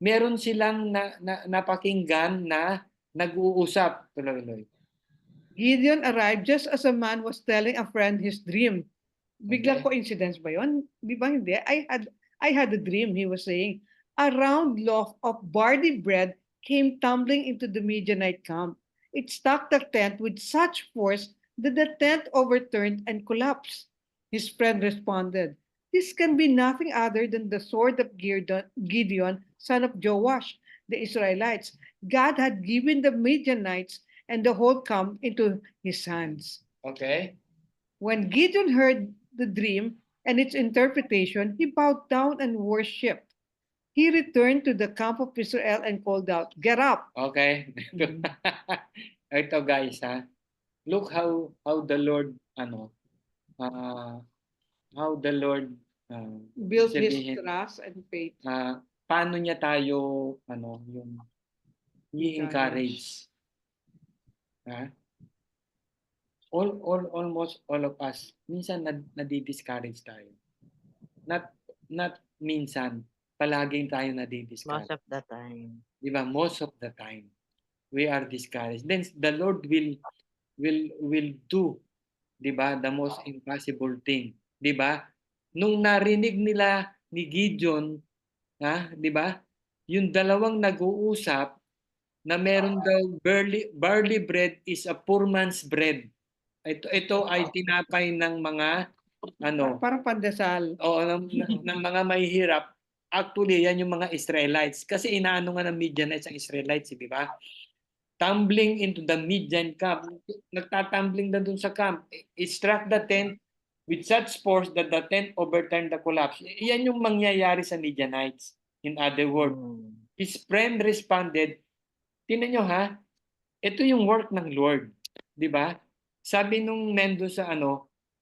Meron silang napakinggan na nag-uusap. Tuloy-tuloy. Gideon arrived just as a man was telling a friend his dream. Biglang Okay. coincidence ba yun? Di ba hindi? I had a dream, he was saying. A round loaf of barley bread came tumbling into the Midianite camp. It struck the tent with such force that the tent overturned and collapsed. His friend responded, "This can be nothing other than the sword of Gideon, son of Joash, the Israelites. God had given the Midianites and the whole camp into his hands." Okay? When Gideon heard the dream and its interpretation, he bowed down and worshipped. He returned to the camp of Israel and called out, "Get up!" Okay? Ito guys ha. Look how the Lord how the Lord Built his sabihin, trust and faith. paano niya tayo yung i-encourage. Ha? Almost all of us minsan nadi-discourage tayo. Not minsan, palaging tayo nadi-discourage. Most of the time. Di ba? Most of the time we are discouraged. Then the Lord will do, di ba, the most impossible thing. Di ba? Nung narinig nila ni Gideon, di ba? Yung dalawang nag-uusap na meron daw barley bread is a poor man's bread. Ito ay tinapay ng mga Parang pandesal. ng mga mahihirap. Actually, yan yung mga Israelites. Kasi inaano nga ng Midianites ang Israelites, di ba? Tumbling into the Midian camp. Nagtatumbling na dun sa camp. It struck the tent with such force that the tent overturned the collapse. Yan yung mangyayari sa Midianites. In other words, his friend responded, tingnan nyo ha, ito yung work ng Lord. Di ba? Sabi nung mendo sa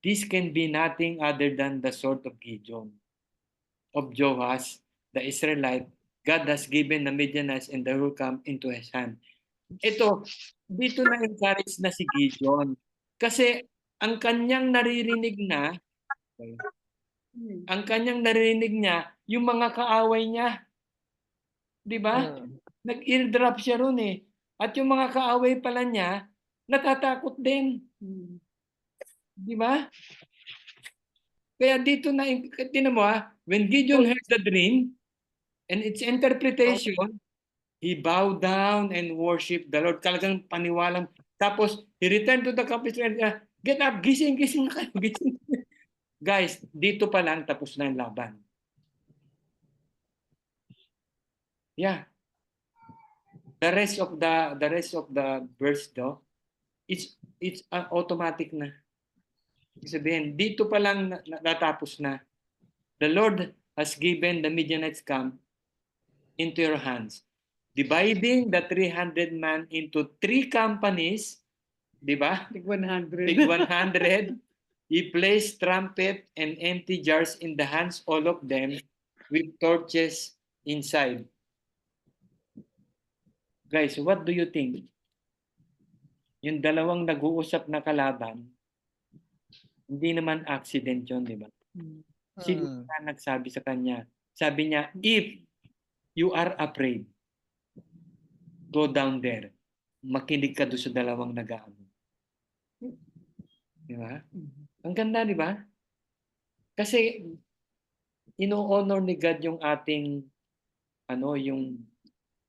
this can be nothing other than the sword of Gideon, of Joash, the Israelite. God has given the Midianites and the whole camp into his hand. Ito, dito na-encourage na si Gideon. Kasi ang kanyang naririnig niya, yung mga kaaway niya. Di ba? Nag-eardrop siya ron eh. At yung mga kaaway pala niya, natatakot din. Di ba? Kaya dito na, tinan mo when Gideon heard the dream and its interpretation, he bowed down and worshiped the Lord. Talagang paniwalang. Tapos, he returned to the camp. Get up, gising na kayo. Gising. Guys, dito pa lang tapos na yung laban. Yeah. The rest of the verse though, it's automatic na. Sabihin, dito pa lang natapos na. The Lord has given the Midianites camp into your hands, dividing the 300 men into 3 companies, di ba? Like 100. Big 100. He placed trumpet and empty jars in the hands, all of them, with torches inside. Guys, what do you think? Yung dalawang nag-uusap na kalaban, hindi naman accident yun, di ba? Sino na nagsabi sa kanya? Sabi niya, if you are afraid, go down there. Makinig ka doon sa dalawang nag-aano. Di ba? Ang ganda, di ba? Kasi ino-honor ni God yung ating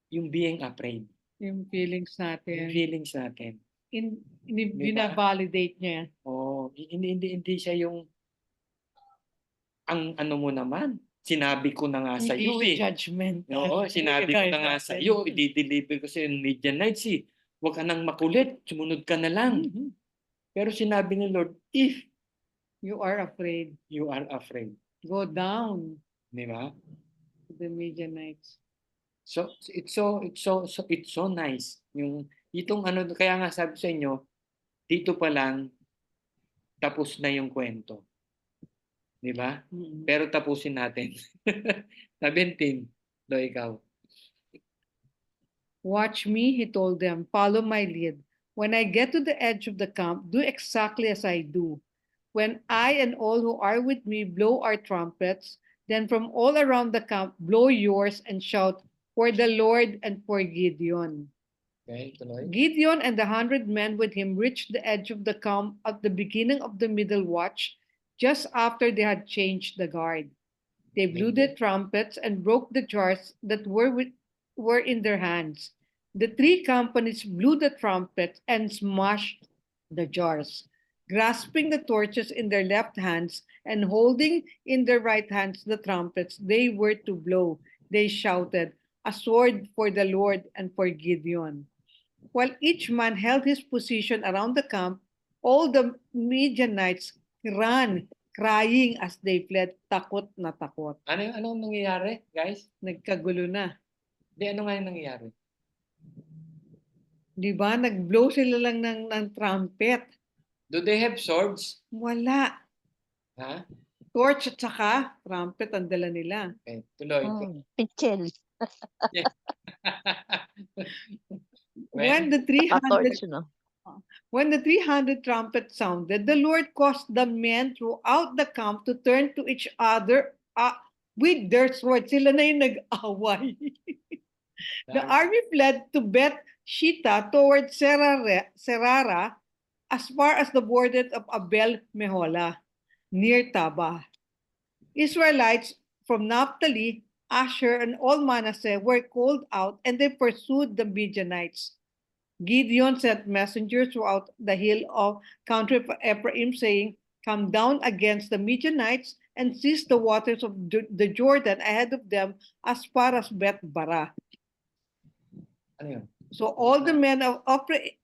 yung being afraid, Yung feelings yung natin. feelings natin. Binavalidate niya. Oh, hindi siya yung ang ano mo naman. Sinabi ko na nga sa iyo Hindi eh. judgment. Oo, sinabi ko na nga sa iyo, i-deliver ko sa Midianites eh. Huwag ka nang makulit, sumunod ka na lang. Pero sinabi ni Lord, if You are afraid. you are afraid, Go down di ba? to the Midianites. So it's so nice. Yung itong ano, kaya nga sabi sa inyo, dito pa lang tapos na yung kwento. Di ba? Pero tapusin natin. 17. Do ikaw. Watch me, he told them. Follow my lead. When I get to the edge of the camp, do exactly as I do. When I and all who are with me blow our trumpets, then from all around the camp, blow yours and shout, for the Lord and for Gideon. Okay, tuloy. Gideon and the 100 men with him reached the edge of the camp at the beginning of the middle watch, just after they had changed the guard. They blew their trumpets and broke the jars that were in their hands. The 3 companies blew the trumpets and smashed the jars. Grasping the torches in their left hands and holding in their right hands the trumpets they were to blow, they shouted, "A sword for the Lord and for Gideon." While each man held his position around the camp, all the Midianites ran, crying as they fled, takot na takot. Anong nangyayari, guys? Nagkagulo na. Ano nga yung nangyayari? Di ba? Nag-blow sila lang ng trumpet. Do they have swords? Wala. Ha? Torch at saka trumpet ang dala nila. Okay, tuloy. Pichel. When the Torch, 300 no? When the 300 trumpets sounded, the Lord caused the men throughout the camp to turn to each other with their swords. Sila na yung nag-away. The army fled to Beth Shitta towards Serara as far as the border of Abel Mehola, near Taba. Israelites from Naphtali, Asher, and all Manasseh were called out, and they pursued the Midianites. Gideon sent messengers throughout the hill of country of Ephraim, saying, "Come down against the Midianites and seize the waters of the Jordan ahead of them as far as Beth Bara." Ano yun? So all the men of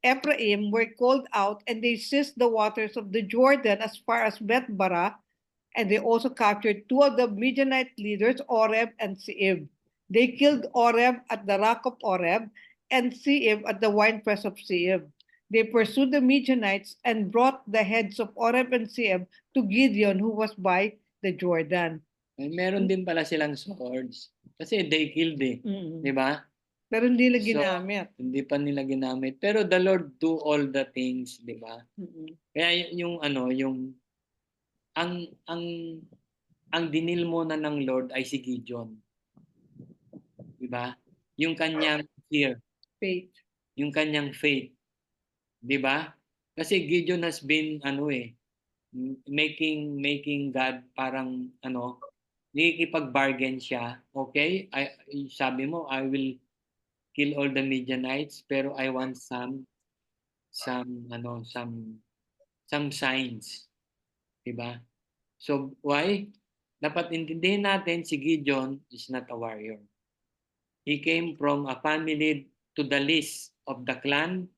Ephraim were called out, and they seized the waters of the Jordan as far as Beth Bara, and they also captured 2 of the Midianite leaders, Oreb and Seib. They killed Oreb at the rock of Oreb, and Seib at the winepress of Seib. They pursued the Midianites and brought the heads of Oreb and Seib to Gideon, who was by the Jordan. Meron din pala silang swords. Kasi they killed eh. Di ba? Pero hindi nila So, ginamit. Hindi pa nila ginamit. Pero the Lord do all the things, di ba? Kaya yung ang dinil mo na ng Lord ay si Gideon. Di ba? Yung kanyang fear, Faith. yung kanyang faith. Di ba? Kasi Gideon has been making God parang nakikipag-bargain siya. Okay? Sabi mo, I will kill all the Midianites, pero I want some signs. Diba? So, why? Dapat intindihin natin si Gideon is not a warrior. He came from a family to the least of the clan.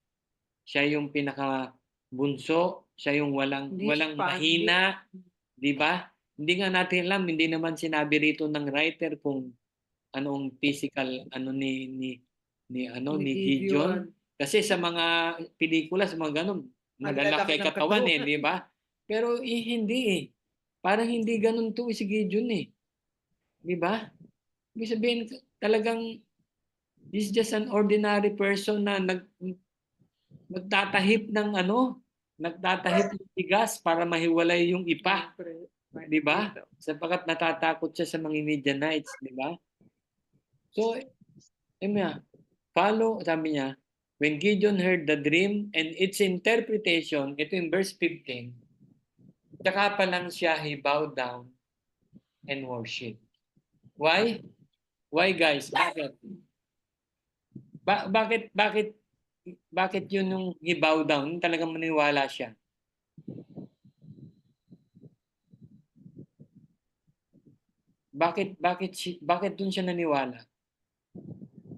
Siya yung pinaka bunso, siya yung walang mahina, 'di ba? Hindi nga natin alam, hindi naman sinabi rito ng writer kung anong physical ni Gideon. Kasi sa mga pelikula, sa mga ganun, malalaki lalaki ng katawan katawan. di ba? Pero hindi eh. Parang hindi ganun to si Gideon eh. Di ba? Ibig sabihin, talagang he's just an ordinary person na nagtatahip ng nagtatahip ng bigas para mahiwalay yung ipa. Di ba? Sapagkat natatakot siya sa mga Midianites, di ba? So, sabi niya, when Gideon heard the dream and its interpretation, ito in verse 15, tsaka pa lang siya, he bowed down and worship. Why? Why guys? Bakit? Bakit yun yung he bow down? Talagang maniwala siya. Bakit dun siya naniwala?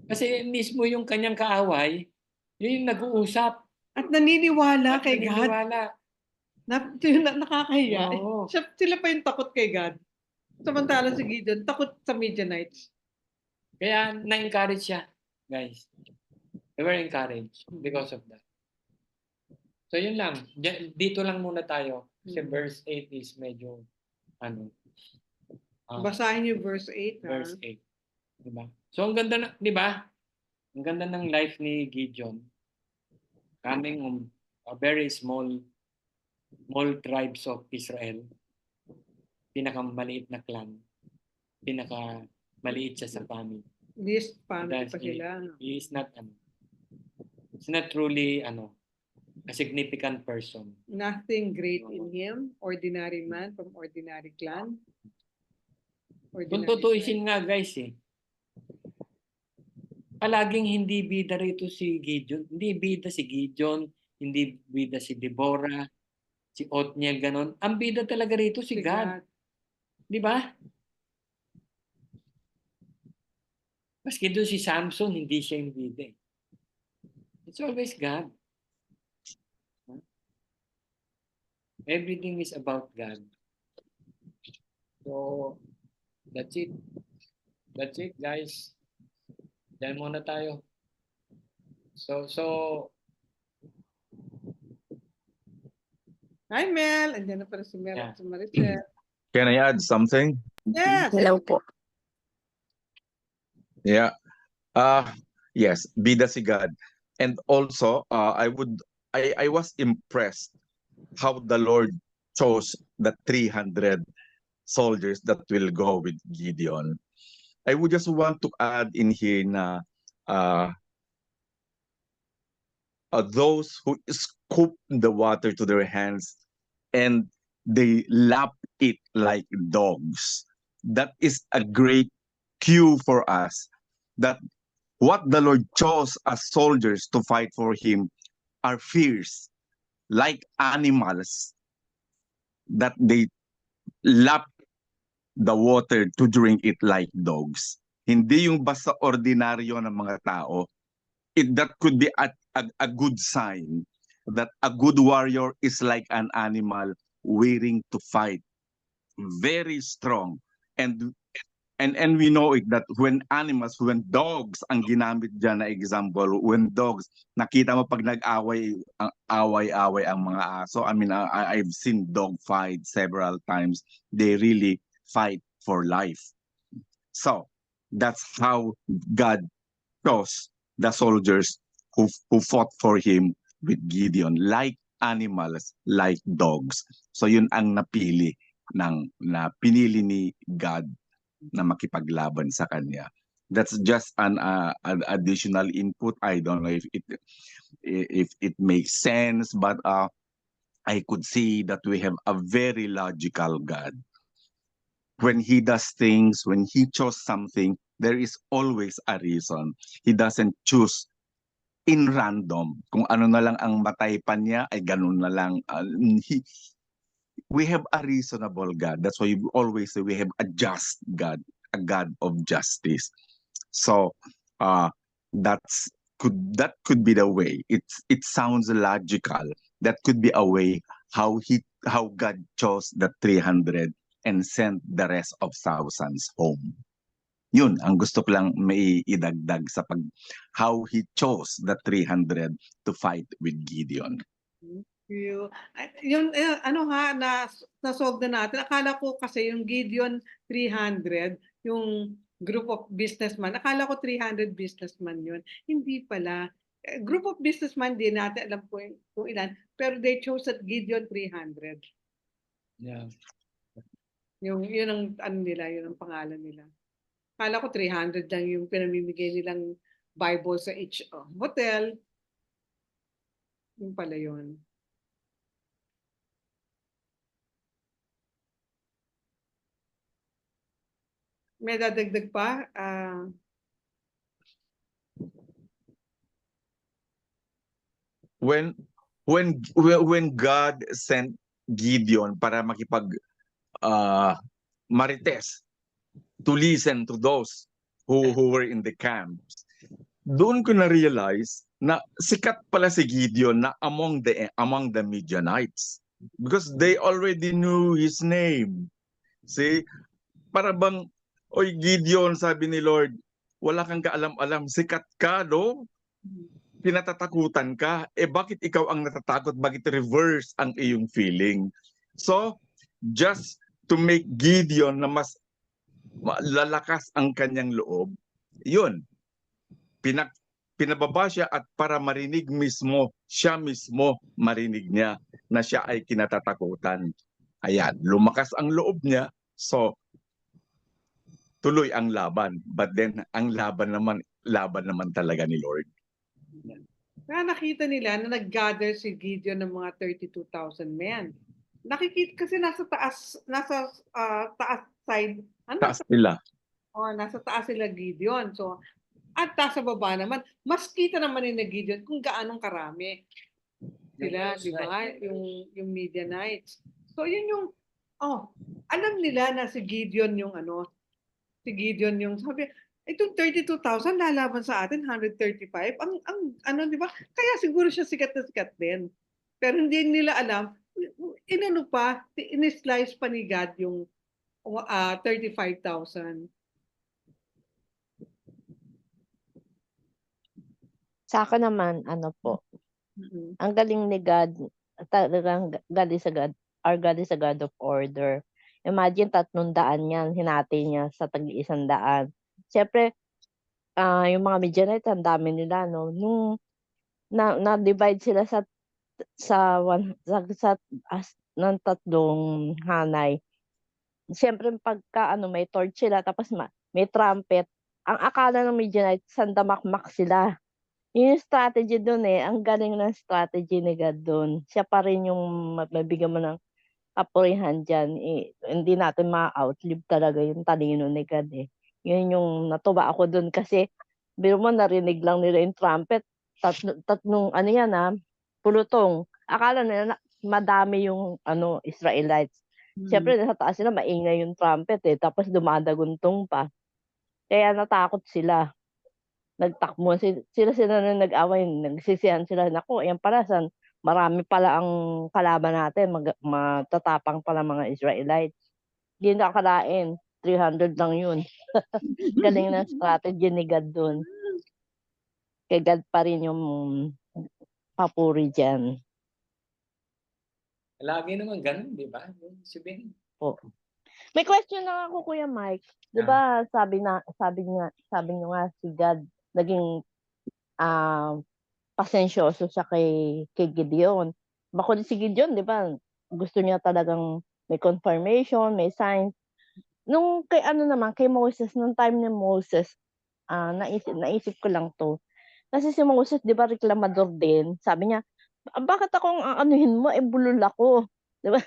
Kasi mismo yung kanyang kaaway, yun yung nag-uusap. At naniniwala At kay God. naniniwala. Nakakahiya. Oo. Sila pa yung takot kay God. Samantala si Gideon, takot sa Midianites. Kaya na-encourage siya, guys. They were encouraged because of that. So yun lang. Dito lang muna tayo. Kasi verse 8 is medyo Basahin niyo verse 8. verse 8. Diba? So ang ganda na, di ba? Ang ganda ng life ni Gideon. Coming from a very small tribes of Israel. Pinakamaliit na clan. Pinakamaliit siya sa family. Least family That's pa sila. He is not he's not truly a significant person. Nothing great in him. Ordinary man from ordinary clan. Kung tutuisin nga guys palaging hindi bida rito si Gideon. Hindi bida si Gideon, hindi bida si Deborah, si Othniel, ganon. Ang bida talaga rito si God. Di ba? Maski doon si Samson, hindi siya yung bida. It's always God. Everything is about God. So, that's it. That's it, guys. Diyan muna tayo. So, Hi Mel, andiyan na pala si Mel Yeah. at si Maricel. Can I add something? Yes. Hello po. Yeah. Yes, bida si God. And also, I was impressed how the Lord chose the 300 soldiers that will go with Gideon. I would just want to add in here na those who scoop the water to their hands and they lap it like dogs. That is a great cue for us that what the Lord chose as soldiers to fight for him are fierce, like animals, that they lap the water to drink it like dogs. Hindi yung basta ordinaryo ng mga tao. That could be a good sign that a good warrior is like an animal willing to fight, very strong. And we know it that when dogs ang ginamit dyan na example, when dogs, nakita mo pag nag-away ang mga aso. I mean, I've seen dog fight several times. They really fight for life. So that's how God chose the soldiers who fought for him with Gideon, like animals, like dogs. So yun ang pinili ni God na makipaglaban sa kanya. That's just an additional input. I don't know if it makes sense, but I could see that we have a very logical God. When he does things, when he chose something, there is always a reason. He doesn't choose in random. Kung ano na lang ang mataypan niya, ay ganun na lang. We have a reasonable God. That's why we always say we have a just God, a God of justice. So that could be the way. It sounds logical. That could be a way how God chose the 300 and sent the rest of thousands home. Yun ang gusto ko lang may idagdag sa how he chose the 300 to fight with Gideon. Yun, ano ha, na-solve na natin. Akala ko kasi yung Gideon 300, yung group of businessman, akala ko 300 businessman yun. Hindi pala. Group of businessman, di natin alam kung ilan, pero they chose at Gideon 300. Yeah. Yun ang ano nila, yun ang pangalan nila. Akala ko 300 lang yung pinamimigay nilang Bible sa each hotel. Yung pala yun. May dadagdag pa? When God sent Gideon para makipag marites to listen to those who were in the camps, doon ko na-realize na sikat pala si Gideon na among the Midianites because they already knew his name. See, para bang, oy Gideon, sabi ni Lord, wala kang kaalam-alam, sikat ka, no? Pinatatakutan ka, bakit ikaw ang natatakot? Bakit reverse ang iyong feeling? So, just to make Gideon na mas lalakas ang kanyang loob, yun, pinababa siya at para marinig mismo, siya mismo marinig niya na siya ay kinatatakutan. Ayan, lumakas ang loob niya, so tuloy ang laban. But then, ang laban naman talaga ni Lord. Kaya nakita nila na nag-gather si Gideon ng mga 32,000 men. Nakikita kasi nasa taas side. Taas nila. Nasa taas sila Gideon. So, at sa baba naman, mas kita naman ni Gideon kung gaanong karami sila, di ba? Yung Midianites. So, yun yung, alam nila na si Gideon yung sabi, itong 32,000 lalaban sa atin, 135. Ang ano, di ba? Kaya siguro siya sikat na sikat din. Pero hindi nila alam, in-slice pa ni God yung 35,000. Sa akin naman, ano po, ang galing ni God, talagang God is a God, our God is a God of order. Imagine 300 yan, hinati niya sa tag-100. Siyempre, yung mga Midianites, ang dami nila, no? Nung na-divide sila ng 3 hanay. Siyempre, pagka may torch sila, tapos may trumpet, ang akala ng Midianites, sandamakmak sila. Yun yung strategy doon eh. Ang galing ng strategy ni God doon. Siya pa rin yung mabigyan mo ng kapurihan dyan. Hindi natin ma-outlive talaga yung talino ni God eh. Yun yung natuwa ako doon kasi biro mo narinig lang nila yung trumpet. Tatlong pulutong. Akala nila madami yung Israelites. Siyempre nasa taas sila maingay yung trumpet eh. Tapos dumadaguntong pa. Kaya natakot sila. Nagtakbo sila na nag-away, nagsisihan sila, naku, ayan pala, marami pala ang kalaban natin, matatapang pala mga Israelites. Hindi na akalain, 300 lang yun. Galing na strategy ni God dun. Kay God pa rin yung papuri dyan. Lagi naman ganun, di ba? Sabihin. May question lang ako, Kuya Mike. Di ba sabi niyo nga si God naging pasensyoso siya kay Gideon. Bakit si Gideon, di ba, gusto niya talagang may confirmation, may signs. Nung kay Moses, nung time ni Moses, naisip ko lang to. Kasi si Moses, di ba, reklamador din. Sabi niya, bakit akong aanuhin mo? Bulol ako. Di ba?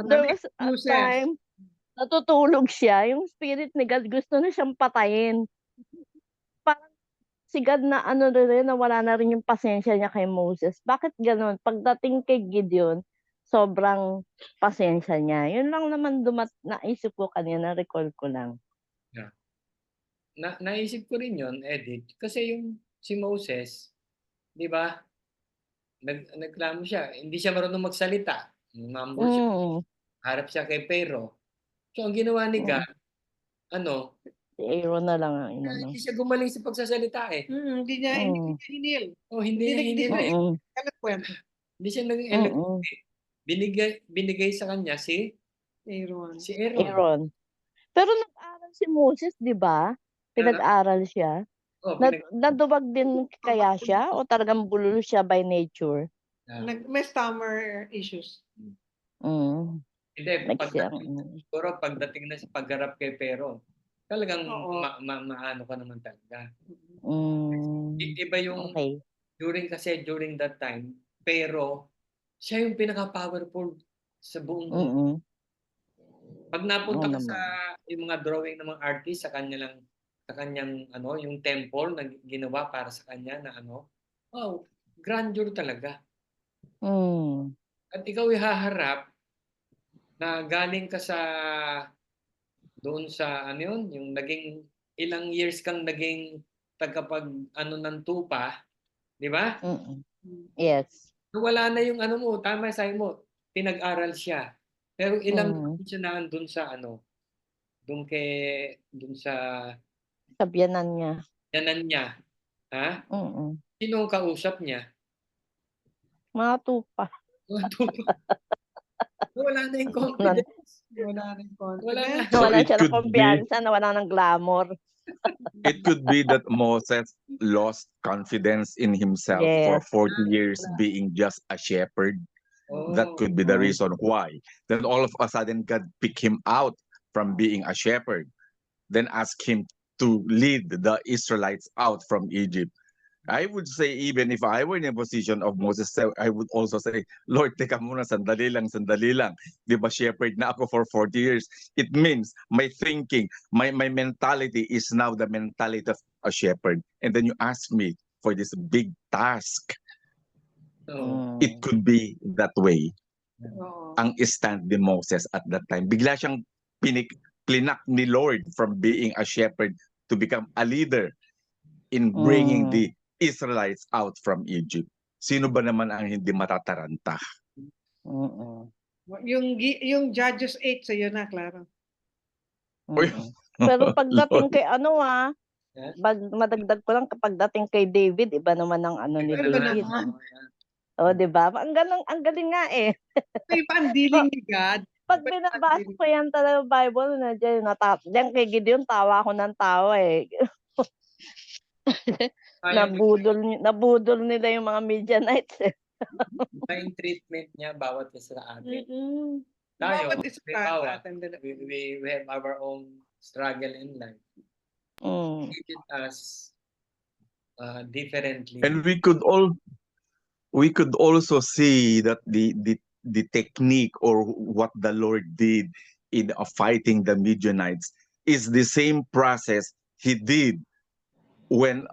There was a time, natutulog siya. Yung spirit ni God, gusto na siyang patayin. Parang si God na na wala na rin yung pasensya niya kay Moses. Bakit ganun? Pagdating kay Gideon, sobrang pasensya niya. Yun lang naman naisip ko kanina, recall ko lang. Yeah. Naisip ko rin yun, Edith. Kasi yung si Moses, di ba, nagreklamo siya. Hindi siya marunong magsalita. Mumble siya. Harap siya kay Pero. So ang ginawa ni God, ano, Si Aaron na lang ang inano. hindi siya gumaling sa pagsasalita eh. Hindi niya hinil. Oh, hindi niya Hindi hinili. Eloquent. Hindi siya naging eloquent. Binigay sa kanya si Aaron. Aaron. Aaron. Pero nag-aral si Moses, di ba? Pinag-aral siya. Oh, Nadubag din kaya siya o talagang bulol siya by nature? May stammer issues. Mm. Hindi, Nagsiyang. siguro pagdating na sa pagharap kay Pero, talagang Oo. maano ka naman talaga. Mm. Iba yung Okay. during that time, Pero siya yung pinaka-powerful sa buong mundo. Mm. Pag napunta Oo ka sa naman. yung mga drawing ng mga artist sa kanyang ano, yung temple na ginawa para sa kanya na ano, wow, grandeur talaga. Mm. At ikaw ihaharap na galing ka sa doon sa ano yun, yung naging ilang years kang naging tagapag ano ng tupa, di ba? Mm. Yes. So, wala na yung ano mo, tama sabi mo, pinag-aral siya. Pero ilang taon siya na doon sa ano, doon sa Sabyanan niya. yanan niya. Ha? Mm. Sino ang kausap niya? Mga tupa. Mga tupa. Wala na yung confidence. Wala rin Wala na. confidence. So Wala it siya ng could be- kumpiyansa, nawala ng glamour. It could be that Moses lost confidence in himself for Yes. 40 years being just a shepherd. That could be the reason why. Then all of a sudden, God picked him out from being a shepherd, then asked him to lead the Israelites out from Egypt. I would say, even if I were in a position of Moses, I would also say, Lord, teka muna, sandali lang. Di ba shepherd na ako for 40 years? It means my thinking, my mentality is now the mentality of a shepherd. And then you ask me for this big task. So, It could be that way. Oo. Ang stand ni Moses at that time. Bigla siyang plinak ni Lord from being a shepherd to become a leader in bringing the Israelites out from Egypt. Sino ba naman ang hindi matataranta? Mm. Yung Judges 8 sa'yo na, Clara. Uy. Pero pagdating Lord. kay ano Yes. madagdag ko lang kapag dating kay David, iba naman ang ano ni Iba David. naman. Oh, 'di ba? Ang galing nga eh. Iba ang dealing ni God. Pag binabasa ko yan talaga Bible na diyan kay Gideon tawa ako ng tawa eh. Nabudol nila yung mga Midianites eh. Yung treatment niya bawat isa sa atin. Bawat Tayo, isa halimbawa, natin din. we have our own struggle in life. Mm. Treat it as differently. And we could also see that the technique or what the Lord did in fighting the Midianites is the same process he did when